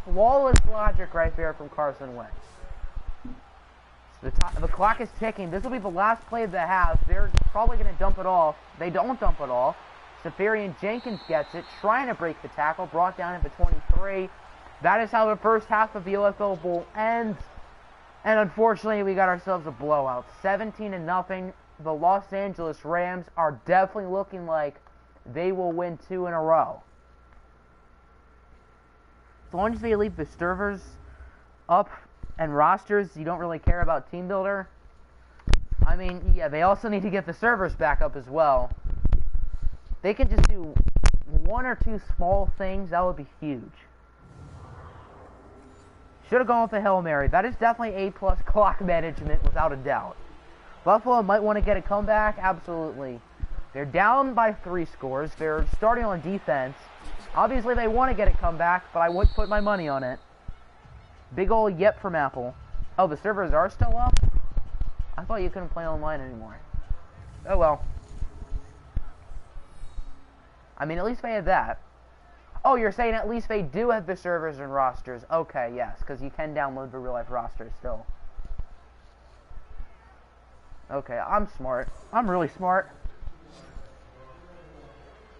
Flawless logic right there from Carson Wentz. The clock is ticking. This will be the last play of the half. They're probably going to dump it off. They don't dump it off. Kerryon Jenkins gets it, trying to break the tackle, brought down at the 23. That is how the first half of the OFL Bowl ends. And unfortunately, we got ourselves a blowout. 17-0. The Los Angeles Rams are definitely looking like they will win 2 in a row. As long as they leave the servers up and rosters, you don't really care about Team Builder. I mean, yeah, they also need to get the servers back up as well. They can just do 1 or 2 small things, that would be huge. Should have gone with the Hail Mary. That is definitely A+ clock management, without a doubt. Buffalo might want to get a comeback, absolutely. They're down by 3 scores. They're starting on defense. Obviously, they want to get a comeback, but I would put my money on it. Big ol' yep from Apple. Oh, the servers are still up? I thought you couldn't play online anymore. Oh well. I mean, at least they have that. Oh, you're saying at least they do have the servers and rosters. Okay, yes, because you can download the real-life rosters still. Okay, I'm smart. I'm really smart.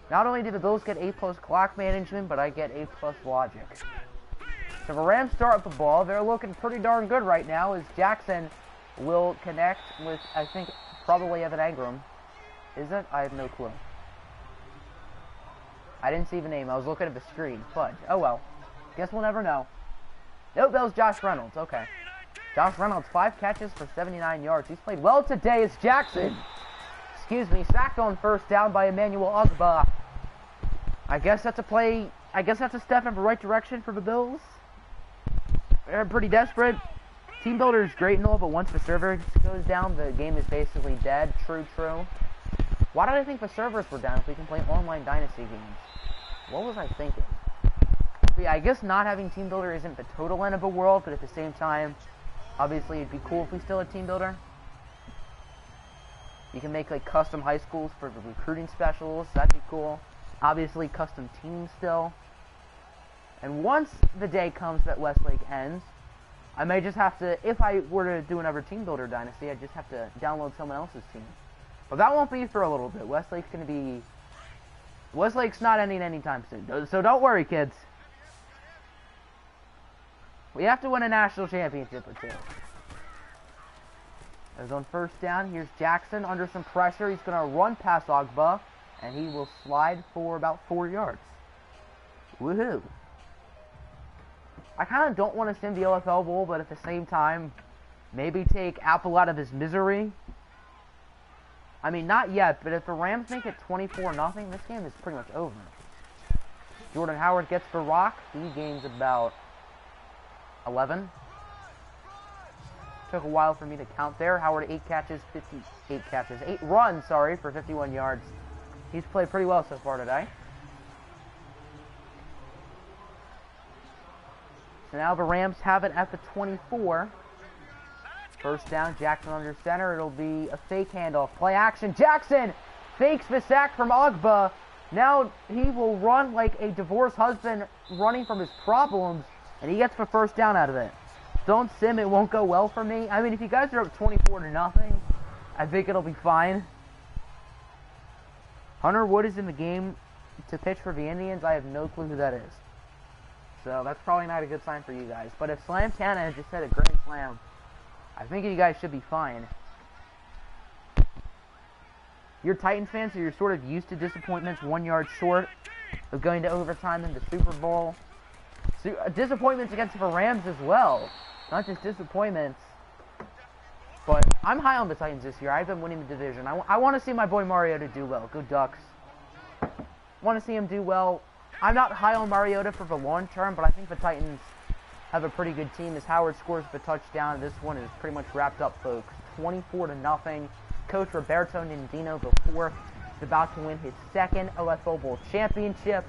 Not only do the Bills get A+ clock management, but I get A+ logic. So the Rams start with the ball. They're looking pretty darn good right now as Jackson will connect with, I think, probably Evan Engram. Is it? I have no clue. I didn't see the name. I was looking at the screen. Fudge. Oh well. Guess we'll never know. Nope, that was Josh Reynolds. Okay. Josh Reynolds, 5 catches for 79 yards. He's played well today. It's Jackson. Excuse me. Sacked on first down by Emmanuel Ogbah. I guess that's a play. I guess that's a step in the right direction for the Bills. They're pretty desperate. Team Builder is great and all, but once the server goes down, the game is basically dead. True. Why did I think the servers were down if we can play online Dynasty games? What was I thinking? But yeah, I guess not having Team Builder isn't the total end of the world, but at the same time, obviously it'd be cool if we still had Team Builder. You can make like custom high schools for the recruiting specials. That'd be cool. Obviously custom teams still. And once the day comes that Westlake ends, I may just have to, if I were to do another Team Builder Dynasty, I'd just have to download someone else's team. But that won't be for a little bit. Westlake's not ending anytime soon. So don't worry, kids. We have to win a national championship or two. As on first down, here's Jackson under some pressure. He's going to run past Ogbah, and he will slide for about 4 yards. Woohoo. I kind of don't want to send the OFL Bowl, but at the same time, maybe take Apple out of his misery. I mean, not yet, but if the Rams make it 24-0, this game is pretty much over. Jordan Howard gets the rock. He gains about 11. Took a while for me to count there. Howard, 8 runs, for 51 yards. He's played pretty well so far today. So now the Rams have it at the 24. First down, Jackson under center. It'll be a fake handoff. Play action. Jackson fakes the sack from Ogbah. Now he will run like a divorced husband running from his problems, and he gets the first down out of it. Don't sim, it won't go well for me. I mean, if you guys are up 24-0, I think it'll be fine. Hunter Wood is in the game to pitch for the Indians. I have no clue who that is. So that's probably not a good sign for you guys. But if Slam Tana just hit a grand slam, I think you guys should be fine. You're Titans fans, so you're sort of used to disappointments 1 yard short of going to overtime in the Super Bowl. So, disappointments against the Rams as well. Not just disappointments. But I'm high on the Titans this year. I've been winning the division. I want to see my boy Mariota do well. Go Ducks. Want to see him do well. I'm not high on Mariota for the long term, but I think the Titans have a pretty good team as Howard scores the touchdown. This one is pretty much wrapped up, folks. 24-0. Coach Roberto Nindino, the fourth, is about to win his second OFL Bowl championship.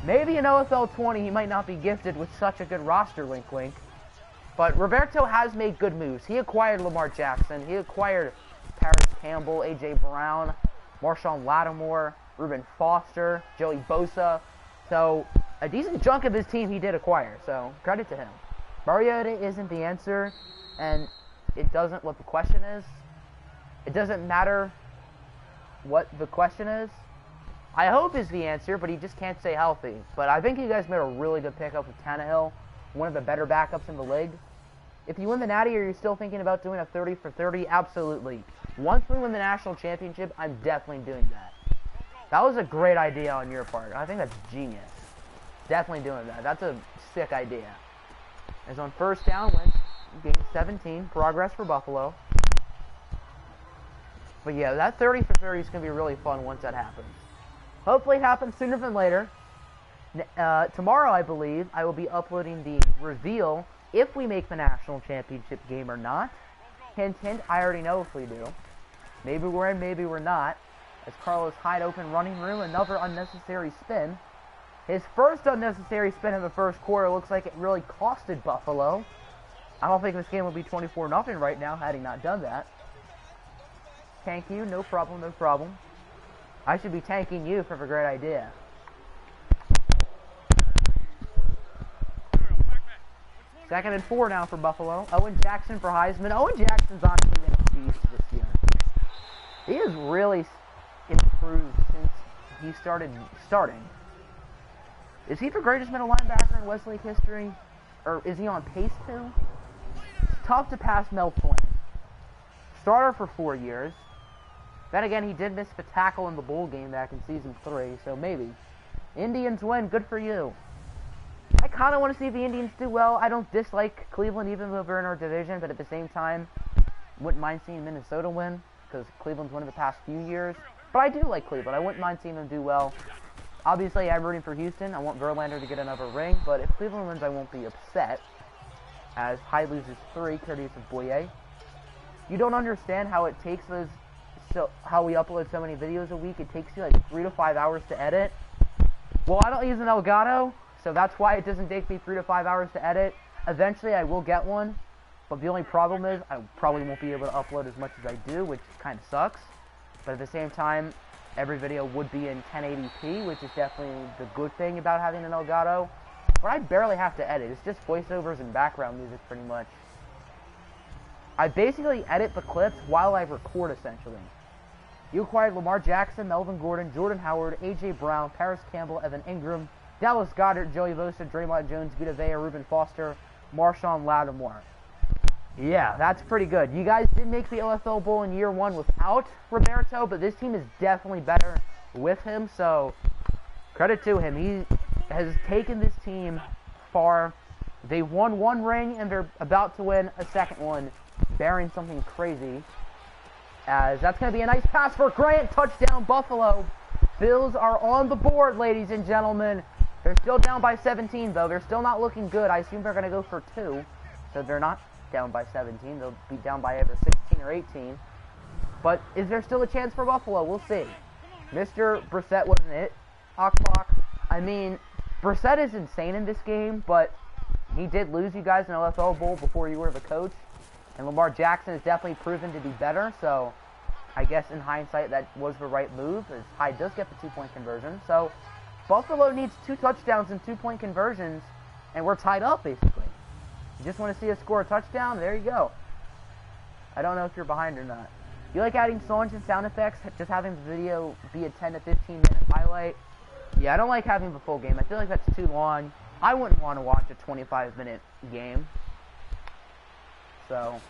Maybe in OFL 20 he might not be gifted with such a good roster, wink wink. But Roberto has made good moves. He acquired Lamar Jackson. He acquired Paris Campbell, A.J. Brown, Marshawn Lattimore, Reuben Foster, Joey Bosa. So, a decent chunk of his team he did acquire. So, credit to him. Mariota isn't the answer. And it doesn't what the question is. It doesn't matter what the question is. I hope is the answer, but he just can't stay healthy. But I think you guys made a really good pickup with Tannehill, one of the better backups in the league. If you win the Natty, are you still thinking about doing a 30 for 30? Absolutely. Once we win the national championship, I'm definitely doing that. That was a great idea on your part. I think that's genius. Definitely doing that. That's a sick idea. As on first down, Wentz gained 17. Progress for Buffalo. But yeah, that 30 for 30 is going to be really fun once that happens. Hopefully it happens sooner than later. Tomorrow, I believe, I will be uploading the reveal if we make the national championship game or not. Hint, hint, I already know if we do. Maybe we're in, maybe we're not. As Carlos Hyde open running room, another unnecessary spin. His first unnecessary spin in the first quarter looks like it really costed Buffalo. I don't think this game will be 24-0 right now had he not done that. Thank you, no problem, no problem. I should be thanking you for the great idea. Second and 4 now for Buffalo. Owen Jackson for Heisman. Owen Jackson's honestly been a beast this year. He has really improved since he started starting. Is he the greatest middle linebacker in Westlake history? Or is he on pace to? It's tough to pass Mel Flynn. Starter for 4 years. Then again, he did miss the tackle in the bowl game back in Season 3, so maybe. Indians win, good for you. I kind of want to see the Indians do well. I don't dislike Cleveland even though they're in our division, but at the same time, wouldn't mind seeing Minnesota win, because Cleveland's won in the past few years. But I do like Cleveland. I wouldn't mind seeing them do well. Obviously, I'm rooting for Houston. I want Verlander to get another ring, but if Cleveland wins, I won't be upset, as Hyde loses 3, courtesy of Boyer. You don't understand how it takes those... So how we upload so many videos a week, it takes you like 3 to 5 hours to edit. Well, I don't use an Elgato, so that's why it doesn't take me 3 to 5 hours to edit. Eventually, I will get one, but the only problem is I probably won't be able to upload as much as I do, which kind of sucks. But at the same time, every video would be in 1080p, which is definitely the good thing about having an Elgato. But I barely have to edit. It's just voiceovers and background music, pretty much. I basically edit the clips while I record, essentially. You acquired Lamar Jackson, Melvin Gordon, Jordan Howard, A.J. Brown, Paris Campbell, Evan Ingram, Dallas Goedert, Joey Bosa, Draymond Jones, Vita Vea, Reuben Foster, Marshawn Lattimore. Yeah, that's pretty good. You guys did make the OFL Bowl in year 1 without Roberto, but this team is definitely better with him, so credit to him. He has taken this team far. They won 1 ring, and they're about to win a second one, bearing something crazy. As that's going to be a nice pass for Grant. Touchdown, Buffalo. Bills are on the board, ladies and gentlemen. They're still down by 17, though. They're still not looking good. I assume they're going to go for 2. So they're not down by 17. They'll be down by either 16 or 18. But is there still a chance for Buffalo? We'll see. Mr. Brissett wasn't it. Clock. I mean, Brissett is insane in this game, but he did lose you guys in the OFL Bowl before you were the coach. And Lamar Jackson has definitely proven to be better, so I guess in hindsight that was the right move, as Hyde does get the 2-point conversion. So Buffalo needs 2 touchdowns and 2-point conversions, and we're tied up, basically. You just want to see us score a touchdown? There you go. I don't know if you're behind or not. You like adding songs and sound effects, just having the video be a 10 to 15-minute highlight? Yeah, I don't like having the full game. I feel like that's too long. I wouldn't want to watch a 25-minute game. So,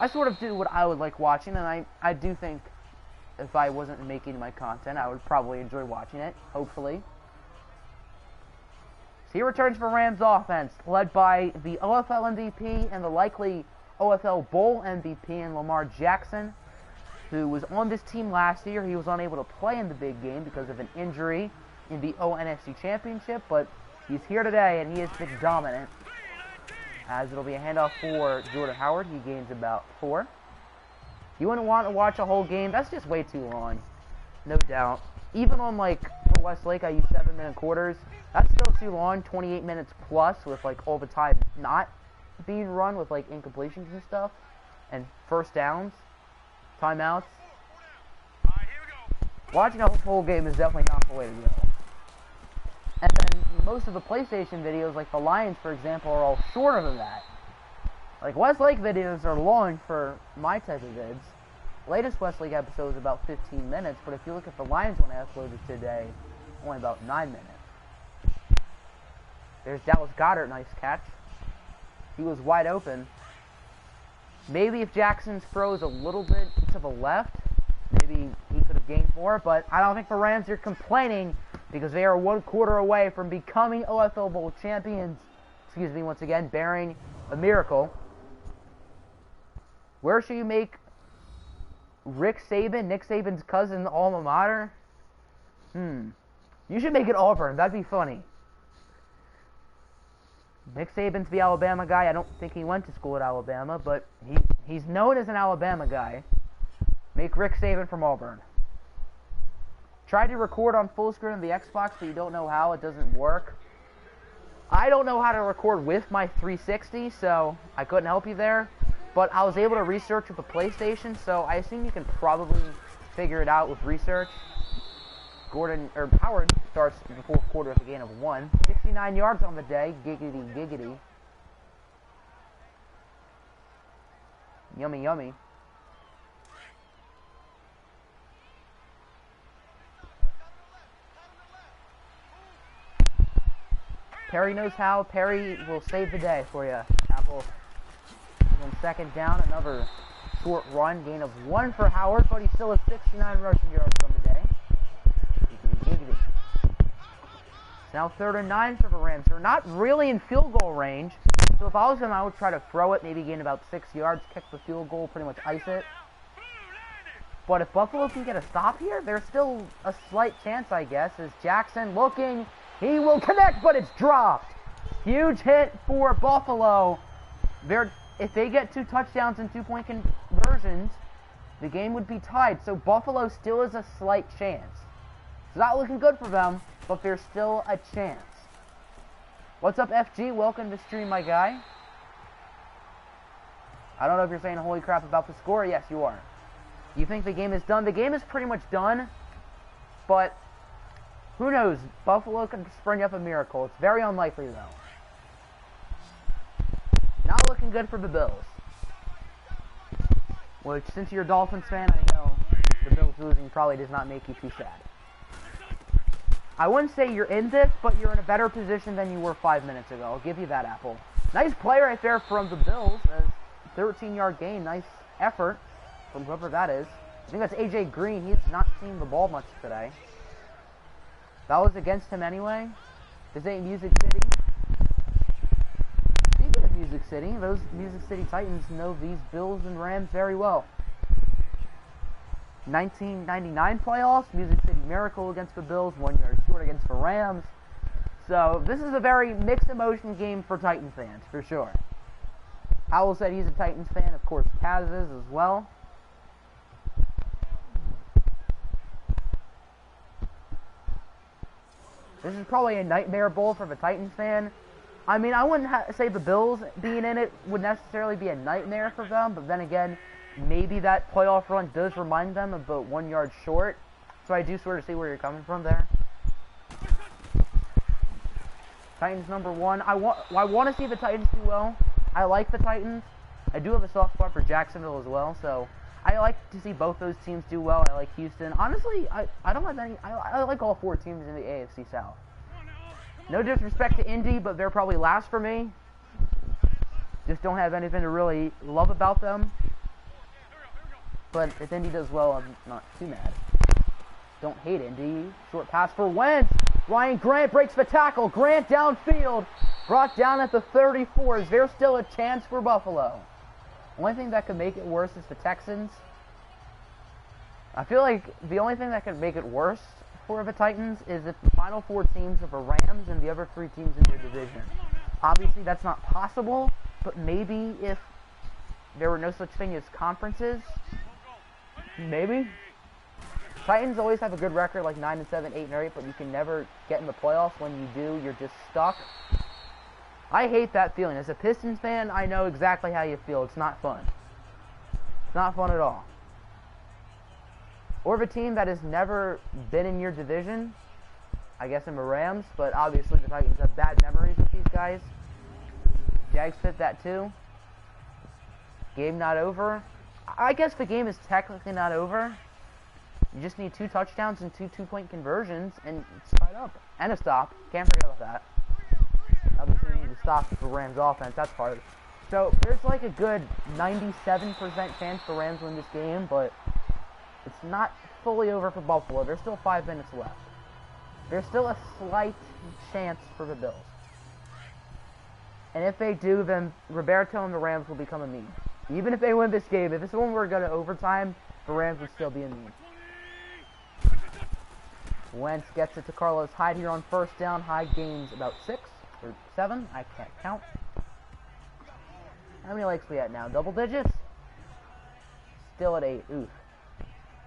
I sort of do what I would like watching, and I do think if I wasn't making my content, I would probably enjoy watching it, hopefully. So he returns for Rams offense, led by the OFL MVP and the likely OFL Bowl MVP in Lamar Jackson, who was on this team last year. He was unable to play in the big game because of an injury in the ONFC Championship, but he's here today, and he has been dominant. As it'll be a handoff for Jordan Howard. He gains about 4. You wouldn't want to watch a whole game. That's just way too long. No doubt. Even on, like, for Westlake, I use 7-minute quarters. That's still too long. 28 minutes plus with, like, all the time not being run with, like, incompletions and stuff. And first downs. Timeouts. Watching a whole game is definitely not the way to go. And then most of the PlayStation videos, like the Lions, for example, are all shorter than that. Like, Westlake videos are long for my type of vids. Latest Westlake episode is about 15 minutes, but if you look at the Lions one I uploaded today, only about 9 minutes. There's Dallas Goedert, nice catch. He was wide open. Maybe if Jackson's throws a little bit to the left, maybe he could have gained more, but I don't think the Rams are complaining because they are 1 quarter away from becoming OFL Bowl champions. Excuse me, once again, bearing a miracle. Where should you make Nick Saban's cousin, alma mater? You should make it Auburn. That'd be funny. Nick Saban's the Alabama guy. I don't think he went to school at Alabama, but he's known as an Alabama guy. Make Rick Saban from Auburn. Try to record on full screen on the Xbox, but you don't know how. It doesn't work. I don't know how to record with my 360, so I couldn't help you there. But I was able to research with the PlayStation, so I assume you can probably figure it out with research. Howard starts the fourth quarter with a gain of 1. 69 yards on the day. Giggity, giggity. Yummy, yummy. Perry knows how. Perry will save the day for you. Apple. And then 2nd down, another short run. Gain of 1 for Howard, but he still has 69 rushing yards on the day. Giggity. Now 3rd and 9 for the Rams. They're not really in field goal range. So if I was him, I would try to throw it, maybe gain about 6 yards, kick the field goal, pretty much ice it. But if Buffalo can get a stop here, there's still a slight chance, I guess, as Jackson looking. He will connect, but it's dropped. Huge hit for Buffalo. If they get 2 touchdowns and 2-point conversions, the game would be tied. So Buffalo still has a slight chance. It's not looking good for them, but there's still a chance. What's up, FG? Welcome to stream, my guy. I don't know if you're saying holy crap about the score. Yes, you are. You think the game is done? The game is pretty much done, but who knows? Buffalo can spring up a miracle. It's very unlikely, though. Not looking good for the Bills. Which, since you're a Dolphins fan, I know the Bills losing probably does not make you too sad. I wouldn't say you're in this, but you're in a better position than you were 5 minutes ago. I'll give you that, Apple. Nice play right there from the Bills. A 13-yard gain. Nice effort from whoever that is. I think that's AJ Green. He's not seen the ball much today. That was against him anyway. This ain't Music City. Speaking of Music City, those Music City Titans know these Bills and Rams very well. 1999 playoffs, Music City Miracle against the Bills, 1 yard short against the Rams. So this is a very mixed emotion game for Titans fans, for sure. Howell said he's a Titans fan. Of course, Kaz is as well. This is probably a nightmare bowl for the Titans fan. I mean, I wouldn't say the Bills being in it would necessarily be a nightmare for them, but then again, maybe that playoff run does remind them of the 1 yard short. So I do sort of see where you're coming from there. Titans #1. I want to see the Titans do well. I like the Titans. I do have a soft spot for Jacksonville as well, so I like to see both those teams do well. I like Houston. Honestly, I don't have any. I like all 4 teams in the AFC South. No disrespect to Indy, but they're probably last for me. Just don't have anything to really love about them. But if Indy does well, I'm not too mad. Don't hate Indy. Short pass for Wentz. Ryan Grant breaks the tackle. Grant downfield. Brought down at the 34. Is there still a chance for Buffalo? Only thing that could make it worse is the Texans. I feel like the only thing that could make it worse for the Titans is if the final 4 teams are the Rams and the other 3 teams in their division. Obviously, that's not possible, but maybe if there were no such thing as conferences, maybe. Titans always have a good record, like 9-7, 8-8, but you can never get in the playoffs. When you do, you're just stuck. I hate that feeling. As a Pistons fan, I know exactly how you feel. It's not fun. It's not fun at all. Or of a team that has never been in your division, I guess in the Rams, but obviously the Titans have bad memories with these guys. Jags fit that too. Game not over. I guess the game is technically not over. You just need 2 touchdowns and 2 two-point conversions, and it's tied up. And a stop. Can't forget about that. Obviously, you need to stop the Rams offense. That's hard. So, there's like a good 97% chance the Rams win this game, but it's not fully over for Buffalo. There's still 5 minutes left. There's still a slight chance for the Bills. And if they do, then Roberto and the Rams will become a meme. Even if they win this game, if this one were to go to overtime, the Rams would still be a meme. Wentz gets it to Carlos Hyde here on first down. Hyde gains about 6 or 7. I can't count. How many likes we at now? Double digits? Still at 8. Oof.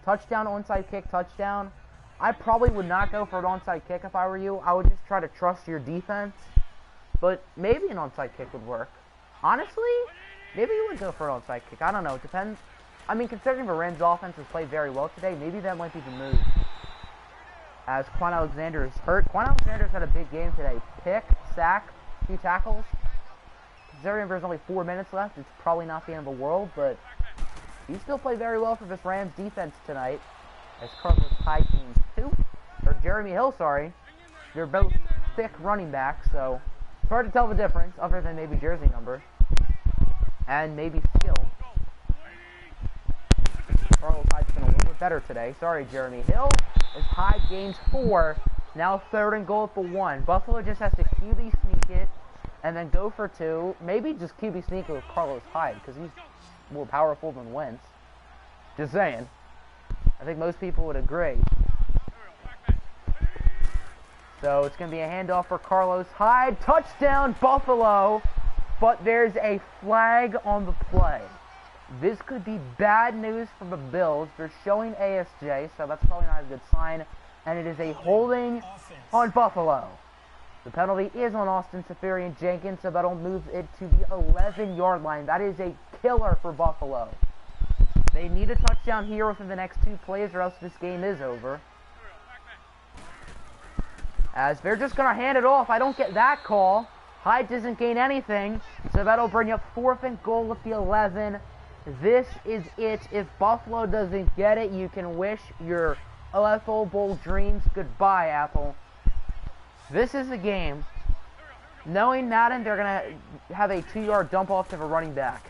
Touchdown, onside kick, touchdown. I probably would not go for an onside kick if I were you. I would just try to trust your defense. But maybe an onside kick would work. Honestly, maybe you would go for an onside kick. I don't know. It depends. I mean, considering the Rams' offense has played very well today, maybe that might be the move. As Quan Alexander is hurt. Quan Alexander's had a big game today. Pick, sack, 2 tackles. Considering there's only 4 minutes left, it's probably not the end of the world, but he still played very well for this Rams defense tonight. As Carlos Hyde gains 2. Or Jeremy Hill, sorry. They're both thick running backs, so it's hard to tell the difference, other than maybe jersey number. And maybe skill. Carlos Hyde's been a little bit better today. Sorry, Jeremy Hill. As Hyde gains 4. Now 3rd and goal at the 1. Buffalo just has to QB sneak it and then go for 2. Maybe just QB sneak it with Carlos Hyde because he's more powerful than Wentz. Just saying. I think most people would agree. So it's going to be a handoff for Carlos Hyde. Touchdown, Buffalo. But there's a flag on the play. This could be bad news for the Bills. They're showing ASJ, so that's probably not a good sign. And it is a holding on Buffalo. The penalty is on Austin Seferian-Jenkins, so that'll move it to the 11-yard line. That is a killer for Buffalo. They need a touchdown here within the next 2 plays, or else this game is over. As they're just going to hand it off. I don't get that call. Hyde doesn't gain anything, so that'll bring up 4th and goal at the 11. This is it. If Buffalo doesn't get it, you can wish your OFL Bowl dreams goodbye, Apple. This is a game. Knowing Madden, they're going to have a 2-yard dump off to the running back.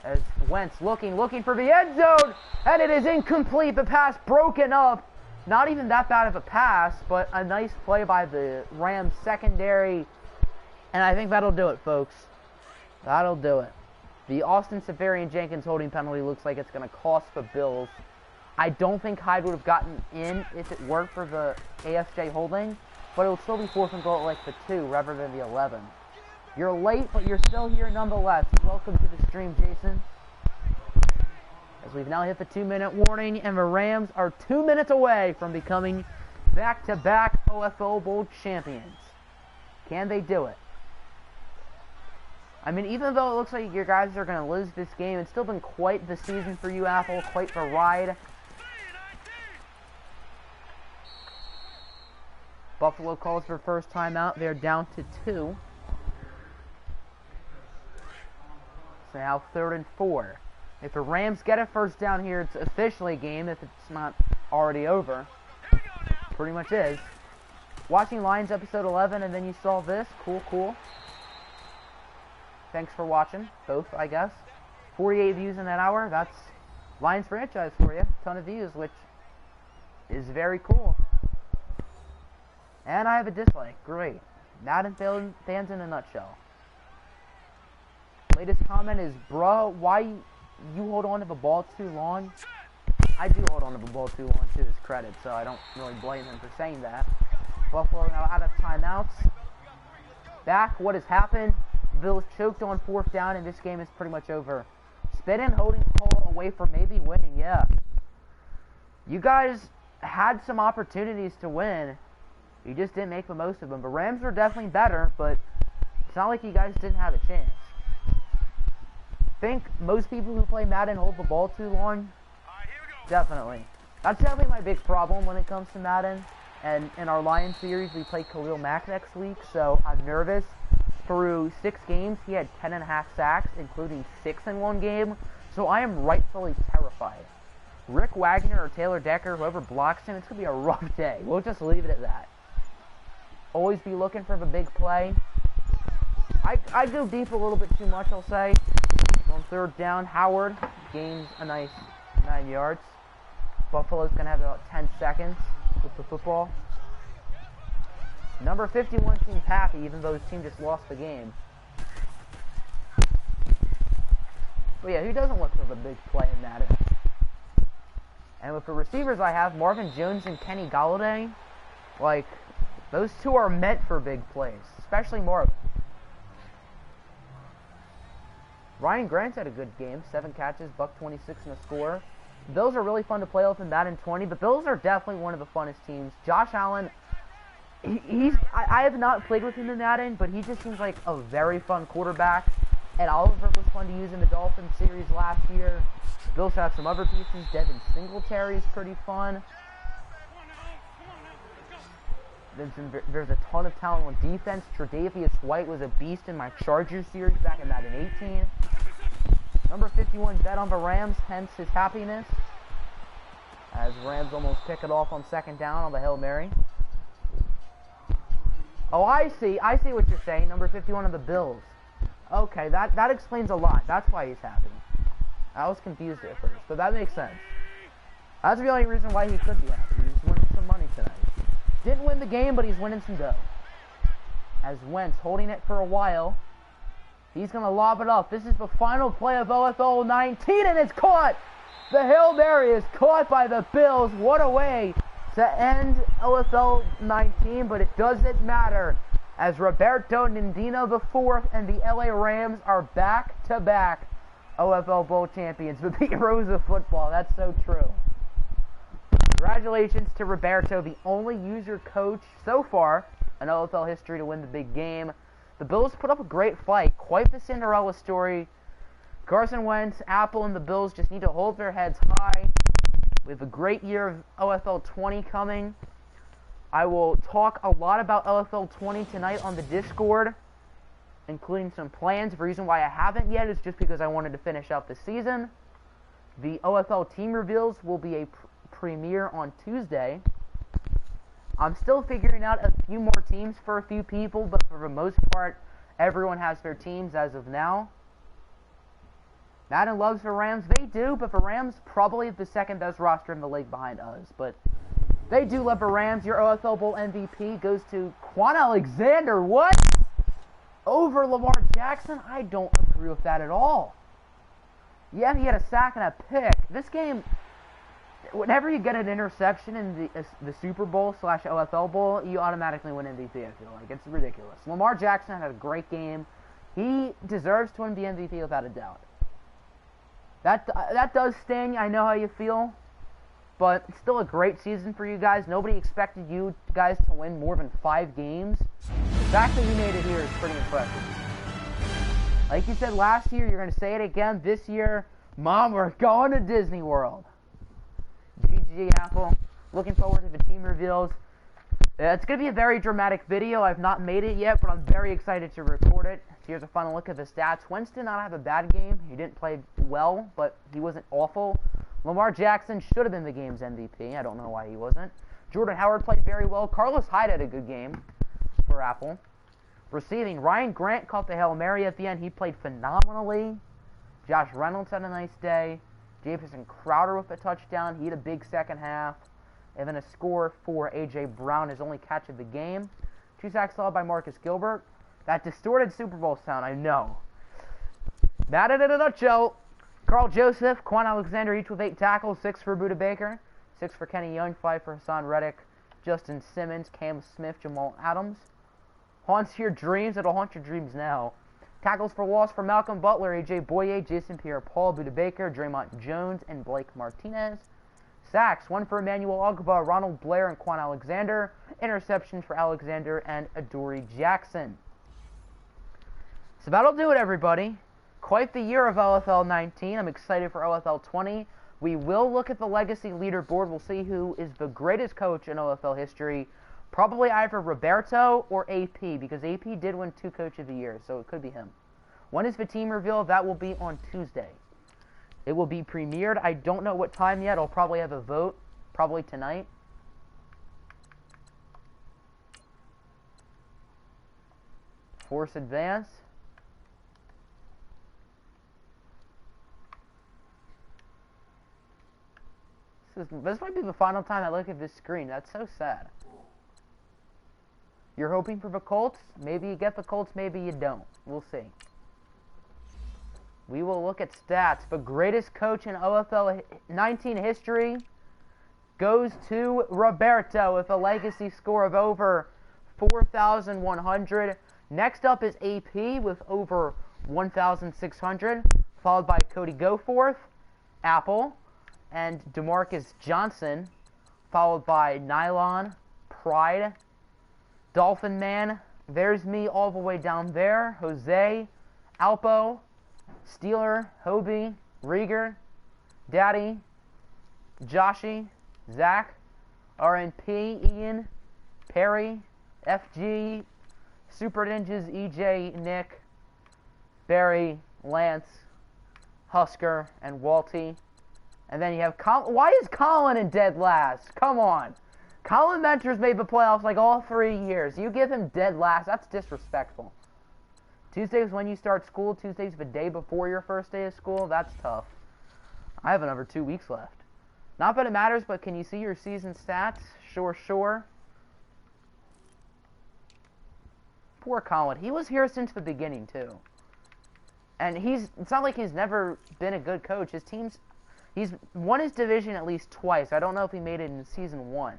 As Wentz looking for the end zone, and it is incomplete. The pass broken up. Not even that bad of a pass, but a nice play by the Rams secondary. And I think that'll do it, folks. That'll do it. The Austin Seferian-Jenkins holding penalty looks like it's going to cost the Bills. I don't think Hyde would have gotten in if it weren't for the ASJ holding, but it will still be 4th and goal at like the 2 rather than the 11. You're late, but you're still here nonetheless. Welcome to the stream, Jason. As we've now hit the 2-minute warning, and the Rams are 2 minutes away from becoming back-to-back OFL Bowl champions. Can they do it? I mean, even though it looks like your guys are going to lose this game, it's still been quite the season for you, Apple, quite the ride. Buffalo calls for first timeout. They're down to 2. So now 3rd and 4. If the Rams get a first down here, it's officially a game if it's not already over. Pretty much is. Watching Lions episode 11 and then you saw this. Cool. Thanks for watching. Both, I guess. 48 views in that hour. That's Lions franchise for you. Ton of views, which is very cool. And I have a dislike. Great. Madden fans in a nutshell. Latest comment is, bruh, why you hold on to the ball too long? I do hold on to the ball too long, to his credit, so I don't really blame him for saying that. Buffalo now out of timeouts. Back, what has happened? Bills choked on 4th down, and this game is pretty much over. Spin-in holding call away from maybe winning, yeah. You guys had some opportunities to win. You just didn't make the most of them. The Rams were definitely better, but it's not like you guys didn't have a chance. I think most people who play Madden hold the ball too long. Definitely. That's definitely my big problem when it comes to Madden. And in our Lions series, we play Khalil Mack next week, so I'm nervous. Through 6 games, he had 10.5 sacks, including 6 in one game. So I am rightfully terrified. Rick Wagner or Taylor Decker, whoever blocks him, it's going to be a rough day. We'll just leave it at that. Always be looking for the big play. I go deep a little bit too much, I'll say. On third down, Howard gains a nice 9 yards. Buffalo's going to have about 10 seconds with the football. Number 51 seems happy, even though his team just lost the game. But yeah, who doesn't look for the big play in that? And with the receivers I have, Marvin Jones and Kenny Golladay, like, those two are meant for big plays, especially Marvin. Ryan Grant's had a good game, 7 catches, $126 and a score. Bills are really fun to play with in Madden 20. The Bills are definitely one of the funnest teams. Josh Allen, I have not played with him in Madden, but he just seems like a very fun quarterback. Ed Oliver was fun to use in the Dolphins series last year. Bills have some other pieces. Devin Singletary's pretty fun. There's a ton of talent on defense. Tre'Davious White was a beast in my Chargers series back in Madden 18. Number 51 bet on the Rams, hence his happiness. As Rams almost pick it off on second down on the Hail Mary. Oh, I see what you're saying. Number 51 of the Bills. Okay, that explains a lot. That's why he's happy. I was confused at first, but that makes sense. That's the only reason why he could be happy. He's winning some money tonight. Didn't win the game, but he's winning some dough. As Wentz holding it for a while. He's going to lob it up. This is the final play of OFL 19, and it's caught! The Hail Mary is caught by the Bills. What a way to end OFL 19, but it doesn't matter. As Roberto Nindino IV and the LA Rams are back-to-back OFL Bowl champions. The heroes of football. That's so true. Congratulations to Roberto, the only user coach so far in OFL history to win the big game. The Bills put up a great fight. Quite the Cinderella story. Carson Wentz, Apple, and the Bills just need to hold their heads high. We have a great year of OFL 20 coming. I will talk a lot about OFL 20 tonight on the Discord, including some plans. The reason why I haven't yet is just because I wanted to finish out the season. The OFL team reveals will be a premiere on Tuesday. I'm still figuring out a few more teams for a few people, but for the most part, everyone has their teams as of now. Madden loves the Rams. They do, but the Rams probably the second best roster in the league behind us. But they do love the Rams. Your OFL Bowl MVP goes to Quan Alexander. What? Over Lamar Jackson? I don't agree with that at all. Yeah, he had a sack and a pick. This game, whenever you get an interception in the Super Bowl / OFL Bowl, you automatically win MVP, I feel like. It's ridiculous. Lamar Jackson had a great game. He deserves to win the MVP without a doubt. That does sting. I know how you feel. But it's still a great season for you guys. Nobody expected you guys to win more than 5 games. The fact that you made it here is pretty impressive. Like you said last year, you're going to say it again this year. Mom, we're going to Disney World. GG, Apple. Looking forward to the team reveals. It's going to be a very dramatic video. I've not made it yet, but I'm very excited to record it. Here's a final look at the stats. Wentz did not have a bad game. He didn't play well, but he wasn't awful. Lamar Jackson should have been the game's MVP. I don't know why he wasn't. Jordan Howard played very well. Carlos Hyde had a good game for Apple. Receiving, Ryan Grant caught the Hail Mary at the end. He played phenomenally. Josh Reynolds had a nice day. Jamison Crowder with a touchdown. He had a big second half. And then a score for A.J. Brown, his only catch of the game. 2 sacks allowed by Marcus Gilbert. That distorted Super Bowl sound, I know. That in a nutshell. Carl Joseph, Quan Alexander, each with 8 tackles. 6 for Budda Baker. 6 for Kenny Young. 5 for Hassan Reddick. Justin Simmons, Cam Smith, Jamal Adams. Haunts your dreams. It'll haunt your dreams now. Tackles for loss for Malcolm Butler, A.J. Boye, Jason Pierre-Paul, Budda Baker, Draymond Jones, and Blake Martinez. Sacks, 1 for Emmanuel Ogbah, Ronald Blair, and Quan Alexander. Interceptions for Alexander and Adoree Jackson. So that'll do it, everybody. Quite the year of OFL 19. I'm excited for OFL 20. We will look at the legacy leaderboard. We'll see who is the greatest coach in OFL history. Probably either Roberto or AP, because AP did win 2 Coach of the Year, so it could be him. When is the team reveal? That will be on Tuesday. It will be premiered. I don't know what time yet. I'll probably have a vote. Probably tonight. Force advance. This might be the final time I look at this screen. That's so sad. You're hoping for the Colts? Maybe you get the Colts, maybe you don't. We'll see. We will look at stats. The greatest coach in OFL 19 history goes to Roberto with a legacy score of over 4,100. Next up is AP with over 1,600, followed by Cody Goforth, Apple, and DeMarcus Johnson, followed by Nylon, Pride, Dolphin Man, there's me all the way down there, Jose, Alpo, Steeler, Hobie, Rieger, Daddy, Joshy, Zach, RNP, Ian, Perry, FG, Super Ninjas, EJ, Nick, Barry, Lance, Husker, and Walty. And then you have why is Colin in dead last? Come on. Colin Mentor's made the playoffs like all 3 years. You give him dead last. That's disrespectful. Tuesday's when you start school. Tuesday's the day before your first day of school. That's tough. I have another 2 weeks left. Not that it matters, but can you see your season stats? Sure. Poor Colin. He was here since the beginning, too. And it's not like he's never been a good coach. He's won his division at least twice. I don't know if he made it in season 1.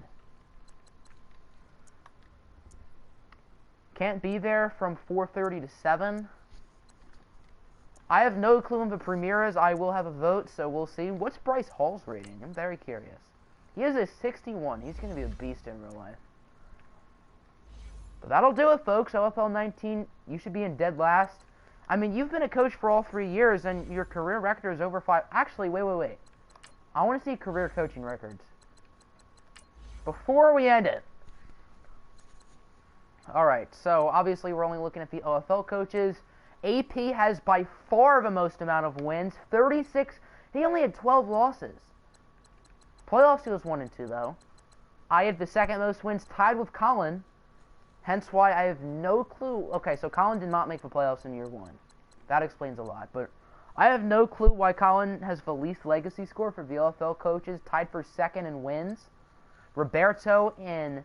Can't be there from 4:30 to 7. I have no clue when the premiere is. I will have a vote, so we'll see. What's Bryce Hall's rating? I'm very curious. He is a 61. He's going to be a beast in real life. But that'll do it, folks. OFL 19, you should be in dead last. I mean, you've been a coach for all 3 years, and your career record is over 5. Actually, wait. I want to see career coaching records. Before we end it. Alright, so obviously we're only looking at the OFL coaches. AP has by far the most amount of wins. 36. He only had 12 losses. Playoffs he was 1-2, though. I had the second most wins, tied with Colin. Hence why I have no clue. Okay, so Colin did not make the playoffs in year 1. That explains a lot. But I have no clue why Colin has the least legacy score for VLFL coaches. Tied for second in wins. Roberto in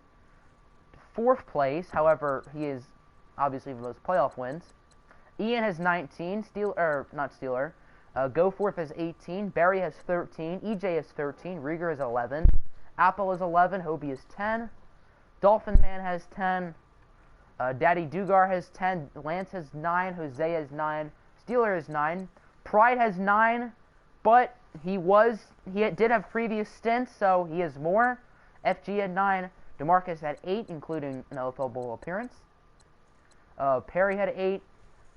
4th place. However, he is obviously the most playoff wins. Ian has 19. Goforth has 18. Barry has 13. EJ has 13. Rieger has 11. Apple is 11. Hobie is 10. Dolphin Man has 10. Daddy Dugar has 10. Lance has 9. Jose has 9. Steeler has 9. Pride has 9. But he did have previous stints, so he has more. FG had 9. DeMarcus had 8, including an OFL Bowl appearance. Perry had 8.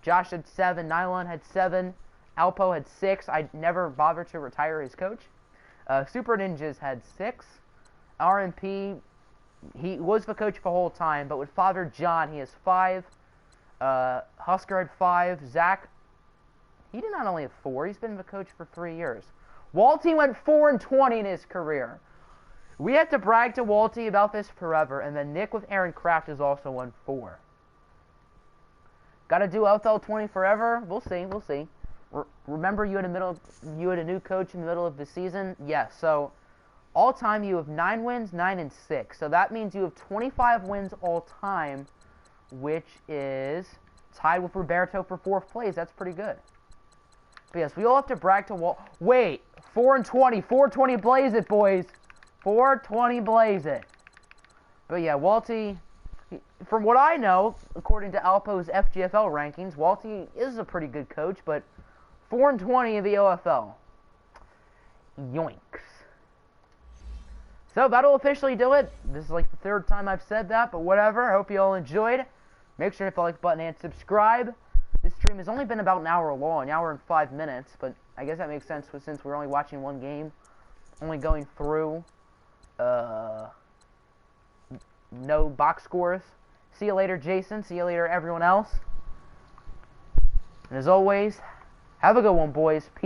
Josh had 7. Nylon had 7. Alpo had 6. I never bothered to retire his coach. Super Ninjas had 6. RMP, he was the coach the whole time, but with Father John, he has 5. Husker had 5. Zach, he did not only have 4. He's been the coach for 3 years. Walty went 4-20 in his career. We have to brag to Walty about this forever, and then Nick with Aaron Kraft is also 1-4. Got to do OFL 20 forever? We'll see. Remember, you had a new coach in the middle of the season? Yes. So all time you have 9 wins, 9-6. So that means you have 25 wins all time, which is tied with Roberto for 4th place. That's pretty good. But yes, we all have to brag to Wait, 4-20, 420 blaze it, boys. 420 blaze it. But yeah, Walty, from what I know, according to Alpo's FGFL rankings, Walty is a pretty good coach, but 4-20 in the OFL. Yoinks. So that'll officially do it. This is like the 3rd time I've said that, but whatever. I hope you all enjoyed. Make sure to hit the like button and subscribe. This stream has only been about an hour long, an hour and 5 minutes, but I guess that makes sense since we're only watching one game. Only going through no box scores. See you later, Jason. See you later, everyone else. And as always, have a good one, boys. Peace.